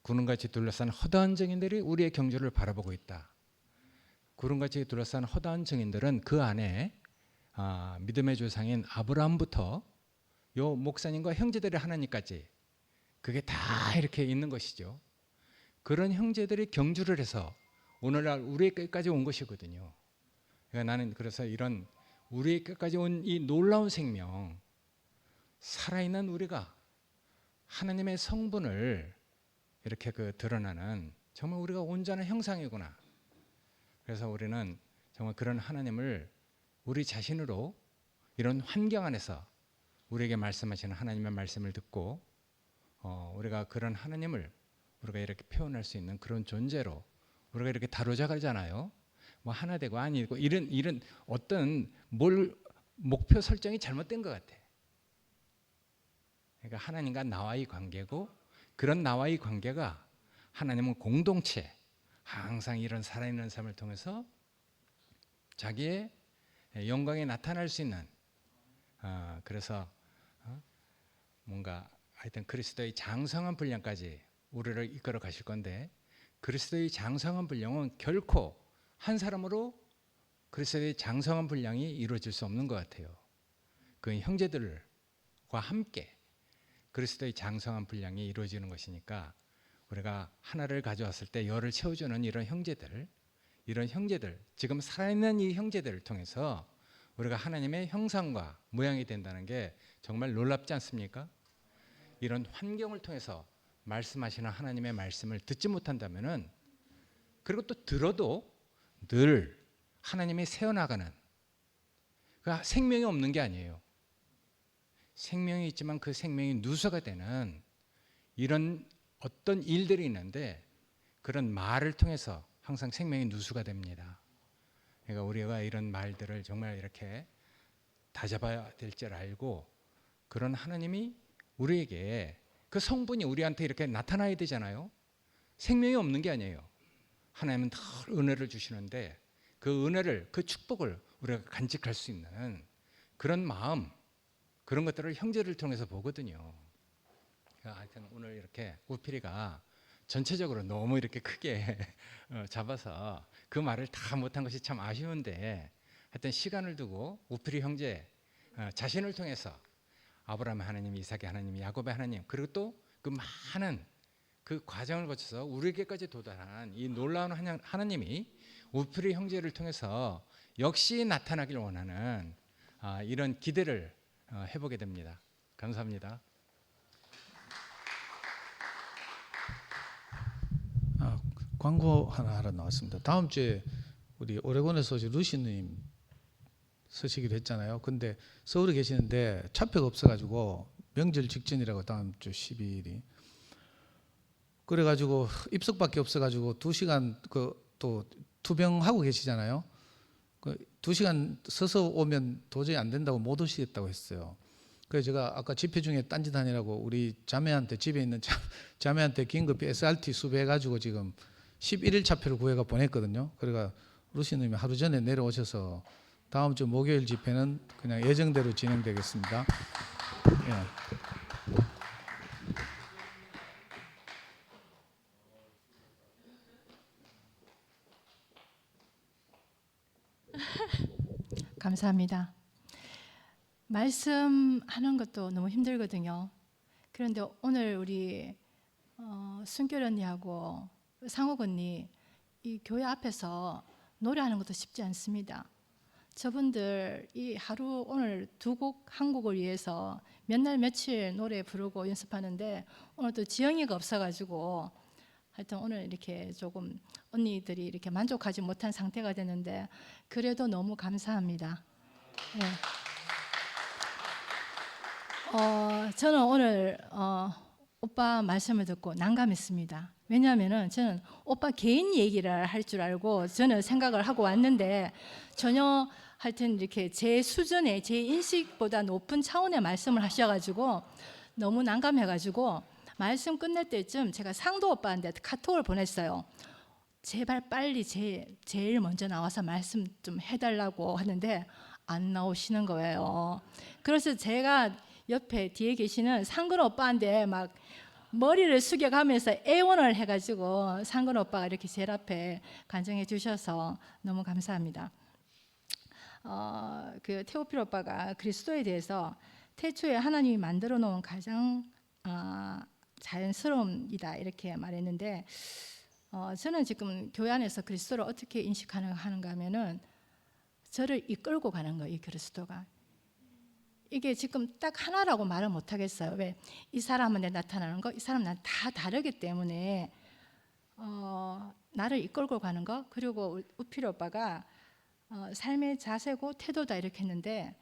구름같이 둘러싼 허다한 증인들이 우리의 경주를 바라보고 있다. 구름같이 둘러싼 허다한 증인들은 그 안에 믿음의 조상인 아브라함부터 요 목사님과 형제들의 하나님까지 그게 다 이렇게 있는 것이죠. 그런 형제들이 경주를 해서 오늘날 우리의 끝까지 온 것이거든요. 그러니까 나는 그래서 이런 우리의 끝까지 온 이 놀라운 생명, 살아있는 우리가 하나님의 성분을 이렇게 드러나는 정말 우리가 온전한 형상이구나. 그래서 우리는 정말 그런 하나님을 우리 자신으로 이런 환경 안에서 우리에게 말씀하시는 하나님의 말씀을 듣고 우리가 그런 하나님을 우리가 이렇게 표현할 수 있는 그런 존재로 우리가 이렇게 다뤄져가잖아요. 뭐 하나 되고 아니고 이런 어떤 목표 설정이 잘못된 것 같아. 그러니까 하나님과 나와의 관계고 그런 나와의 관계가 하나님은 공동체 항상 이런 살아있는 삶을 통해서 자기의 영광에 나타날 수 있는 그래서 뭔가 하여튼 그리스도의 장성한 분량까지 우리를 이끌어 가실 건데 그리스도의 장성한 분량은 결코 한 사람으로 그리스도의 장성한 분량이 이루어질 수 없는 것 같아요. 그 형제들과 함께 그리스도의 장성한 분량이 이루어지는 것이니까 우리가 하나를 가져왔을 때 열을 채워주는 이런 형제들 지금 살아있는 이 형제들을 통해서 우리가 하나님의 형상과 모양이 된다는 게 정말 놀랍지 않습니까? 이런 환경을 통해서 말씀하시는 하나님의 말씀을 듣지 못한다면은 그리고 또 들어도 늘 하나님이 세워나가는 그 생명이 없는 게 아니에요. 생명이 있지만 그 생명이 누수가 되는 이런 어떤 일들이 있는데 그런 말을 통해서 항상 생명이 누수가 됩니다. 그러니까 우리가 이런 말들을 정말 이렇게 다잡아야 될 줄 알고 그런 하나님이 우리에게 그 성분이 우리한테 이렇게 나타나야 되잖아요. 생명이 없는 게 아니에요. 하나님은 늘 은혜를 주시는데 그 은혜를 그 축복을 우리가 간직할 수 있는 그런 마음 그런 것들을 형제를 통해서 보거든요. 하여튼 오늘 이렇게 우필이가 전체적으로 너무 이렇게 크게 잡아서 그 말을 다 못한 것이 참 아쉬운데 하여튼 시간을 두고 우필이 형제 자신을 통해서 아브라함의 하나님, 이삭의 하나님, 야곱의 하나님 그리고 또 그 많은 그 과정을 거쳐서 우리에게까지 도달한 이 놀라운 하나님이 우필이 형제를 통해서 역시 나타나길 원하는 이런 기대를 해보게 됩니다. 감사합니다. 광고 하나 하러 나왔습니다. 다음 주에 우리 오레곤에서 루시님 서시기로 했잖아요. 근데 서울에 계시는데 차표가 없어가지고 명절 직전이라고 다음 주 12일이 그래가지고 입석밖에 없어가지고 2시간 또 투병하고 계시잖아요. 2시간 서서 오면 도저히 안 된다고 못 오시겠다고 했어요. 그래서 제가 아까 집회 중에 딴짓 하느라고 우리 자매한테 집에 있는 자매한테 긴급히 SRT 수배해가지고 지금 11일 차표를 구해가 보냈거든요. 그래가 루시님이 하루 전에 내려오셔서 다음 주 목요일 집회는 그냥 예정대로 진행되겠습니다. 예. 감사합니다. 말씀하는 것도 너무 힘들거든요. 그런데 오늘 우리 순결 언니하고 상옥 언니 이 교회 앞에서 노래하는 것도 쉽지 않습니다. 저분들 이 하루 오늘 2곡 한 곡을 위해서 몇 날 며칠 노래 부르고 연습하는데 오늘 또 지영이가 없어가지고 하여튼 오늘 이렇게 조금 언니들이 이렇게 만족하지 못한 상태가 되는데 그래도 너무 감사합니다. 네. 저는 오늘 오빠 말씀을 듣고 난감했습니다. 왜냐하면은 저는 오빠 개인 얘기를 할 줄 알고 저는 생각을 하고 왔는데 전혀 하여튼 이렇게 제 수준의 제 인식보다 높은 차원의 말씀을 하셔가지고 너무 난감해가지고 말씀 끝낼 때쯤 제가 상도 오빠한테 카톡을 보냈어요. 제발 빨리 제일 먼저 나와서 말씀 좀 해달라고 하는데 안 나오시는 거예요. 그래서 제가 옆에 뒤에 계시는 상근 오빠한테 막 머리를 숙여가면서 애원을 해가지고 상근 오빠가 이렇게 제일 앞에 간증해 주셔서 너무 감사합니다. 그 테오필 오빠가 그리스도에 대해서 태초에 하나님이 만들어 놓은 가장 자연스러움이다 이렇게 말했는데 저는 지금 교회 안에서 그리스도를 어떻게 인식하는가 하면은 저를 이끌고 가는 거예요. 이 그리스도가. 이게 지금 딱 하나라고 말을 못 하겠어요. 왜? 이 사람한테 나타나는 거, 이 사람은 다 다르기 때문에 나를 이끌고 가는 거. 그리고 우필 오빠가 삶의 자세고 태도다 이렇게 했는데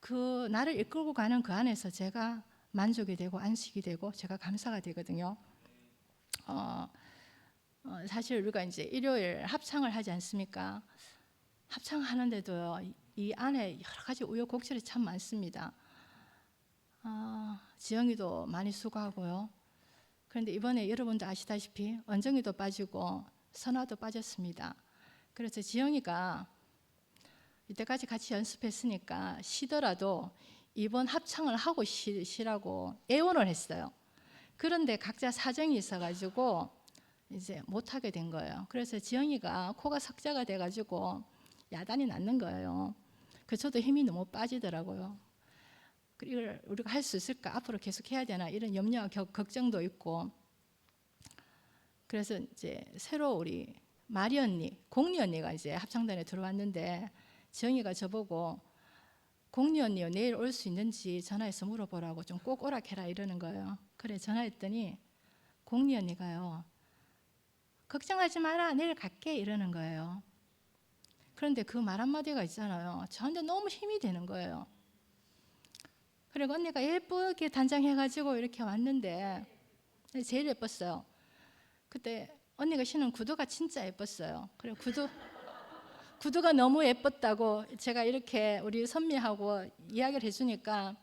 그 나를 이끌고 가는 그 안에서 제가 만족이 되고 안식이 되고 제가 감사가 되거든요. 사실 우리가 이제 일요일 합창을 하지 않습니까? 합창하는데도요, 이 안에 여러 가지 우여곡절이 참 많습니다. 지영이도 많이 수고하고요. 그런데 이번에 여러분도 아시다시피 언정이도 빠지고 선화도 빠졌습니다. 그래서 지영이가 이때까지 같이 연습했으니까 쉬더라도 이번 합창을 하고 쉬라고 애원을 했어요. 그런데 각자 사정이 있어가지고 이제 못하게 된 거예요. 그래서 지영이가 코가 석자가 돼가지고 야단이 났는 거예요. 그래서 저도 힘이 너무 빠지더라고요. 이걸 우리가 할 수 있을까? 앞으로 계속 해야 되나? 이런 염려와 걱정도 있고. 그래서 이제 새로 우리 마리 언니, 공리 언니가 이제 합창단에 들어왔는데 지영이가 저보고 공리 언니 내일 올 수 있는지 전화해서 물어보라고 좀 꼭 오락해라 이러는 거예요. 그래 전화했더니 공리 언니가요. 걱정하지 마라 내일 갈게 이러는 거예요. 그런데 그 말 한마디가 있잖아요. 저한테 너무 힘이 되는 거예요. 그리고 언니가 예쁘게 단장해가지고 이렇게 왔는데 제일 예뻤어요. 그때 언니가 신은 구두가 진짜 예뻤어요. 그리고 구두가 너무 예뻤다고 제가 이렇게 우리 선미하고 이야기를 해주니까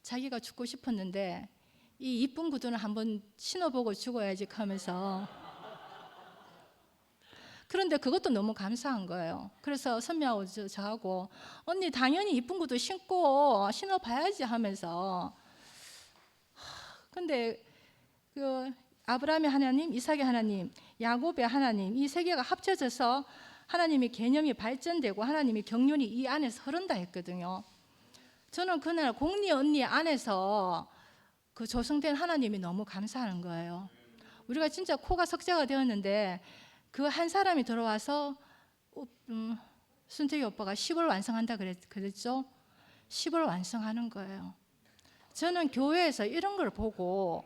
자기가 죽고 싶었는데 이 이쁜 구두는 한번 신어보고 죽어야지 하면서 그런데 그것도 너무 감사한 거예요. 그래서 선미하고 저하고 언니 당연히 이쁜 구두 신고 신어봐야지 하면서 근데 그 아브라함의 하나님, 이삭의 하나님, 야곱의 하나님 이 세 개가 합쳐져서 하나님의 개념이 발전되고 하나님의 경륜이 이 안에서 흐른다 했거든요. 저는 그날 공리 언니 안에서 그 조성된 하나님이 너무 감사하는 거예요. 우리가 진짜 코가 석자가 되었는데 그 한 사람이 들어와서 순택이 오빠가 10을 완성한다 그랬죠? 10을 완성하는 거예요. 저는 교회에서 이런 걸 보고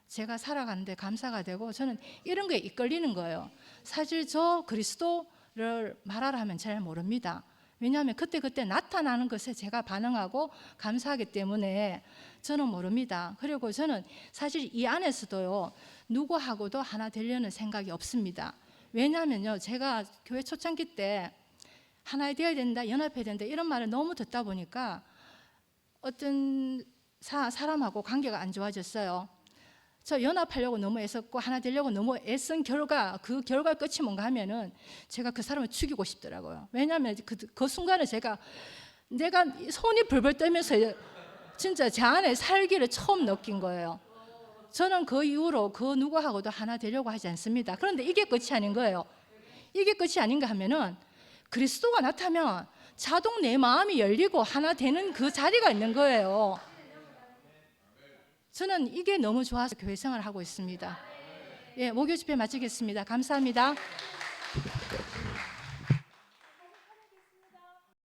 제가 살아가는데 감사가 되고 저는 이런 거에 이끌리는 거예요. 사실 저 그리스도를 말하라 하면 잘 모릅니다. 왜냐하면 그때 나타나는 것에 제가 반응하고 감사하기 때문에 저는 모릅니다. 그리고 저는 사실 이 안에서도요 누구하고도 하나 되려는 생각이 없습니다. 왜냐하면요 제가 교회 초창기 때 하나 되어야 된다, 연합해야 된다 이런 말을 너무 듣다 보니까 어떤 사람하고 관계가 안 좋아졌어요. 저 연합하려고 너무 애썼고 하나 되려고 너무 애쓴 결과 그 결과 끝이 뭔가 하면은 제가 그 사람을 죽이고 싶더라고요. 왜냐하면 그 순간에 내가 손이 벌벌 떨면서 진짜 제 안에 살기를 처음 느낀 거예요. 저는 그 이후로 그 누구하고도 하나 되려고 하지 않습니다. 그런데 이게 끝이 아닌 거예요. 이게 끝이 아닌가 하면은 그리스도가 나타나면 자동 내 마음이 열리고 하나 되는 그 자리가 있는 거예요. 저는 이게 너무 좋아서 교회 생활을 하고 있습니다. 예, 목요 집회 마치겠습니다. 감사합니다.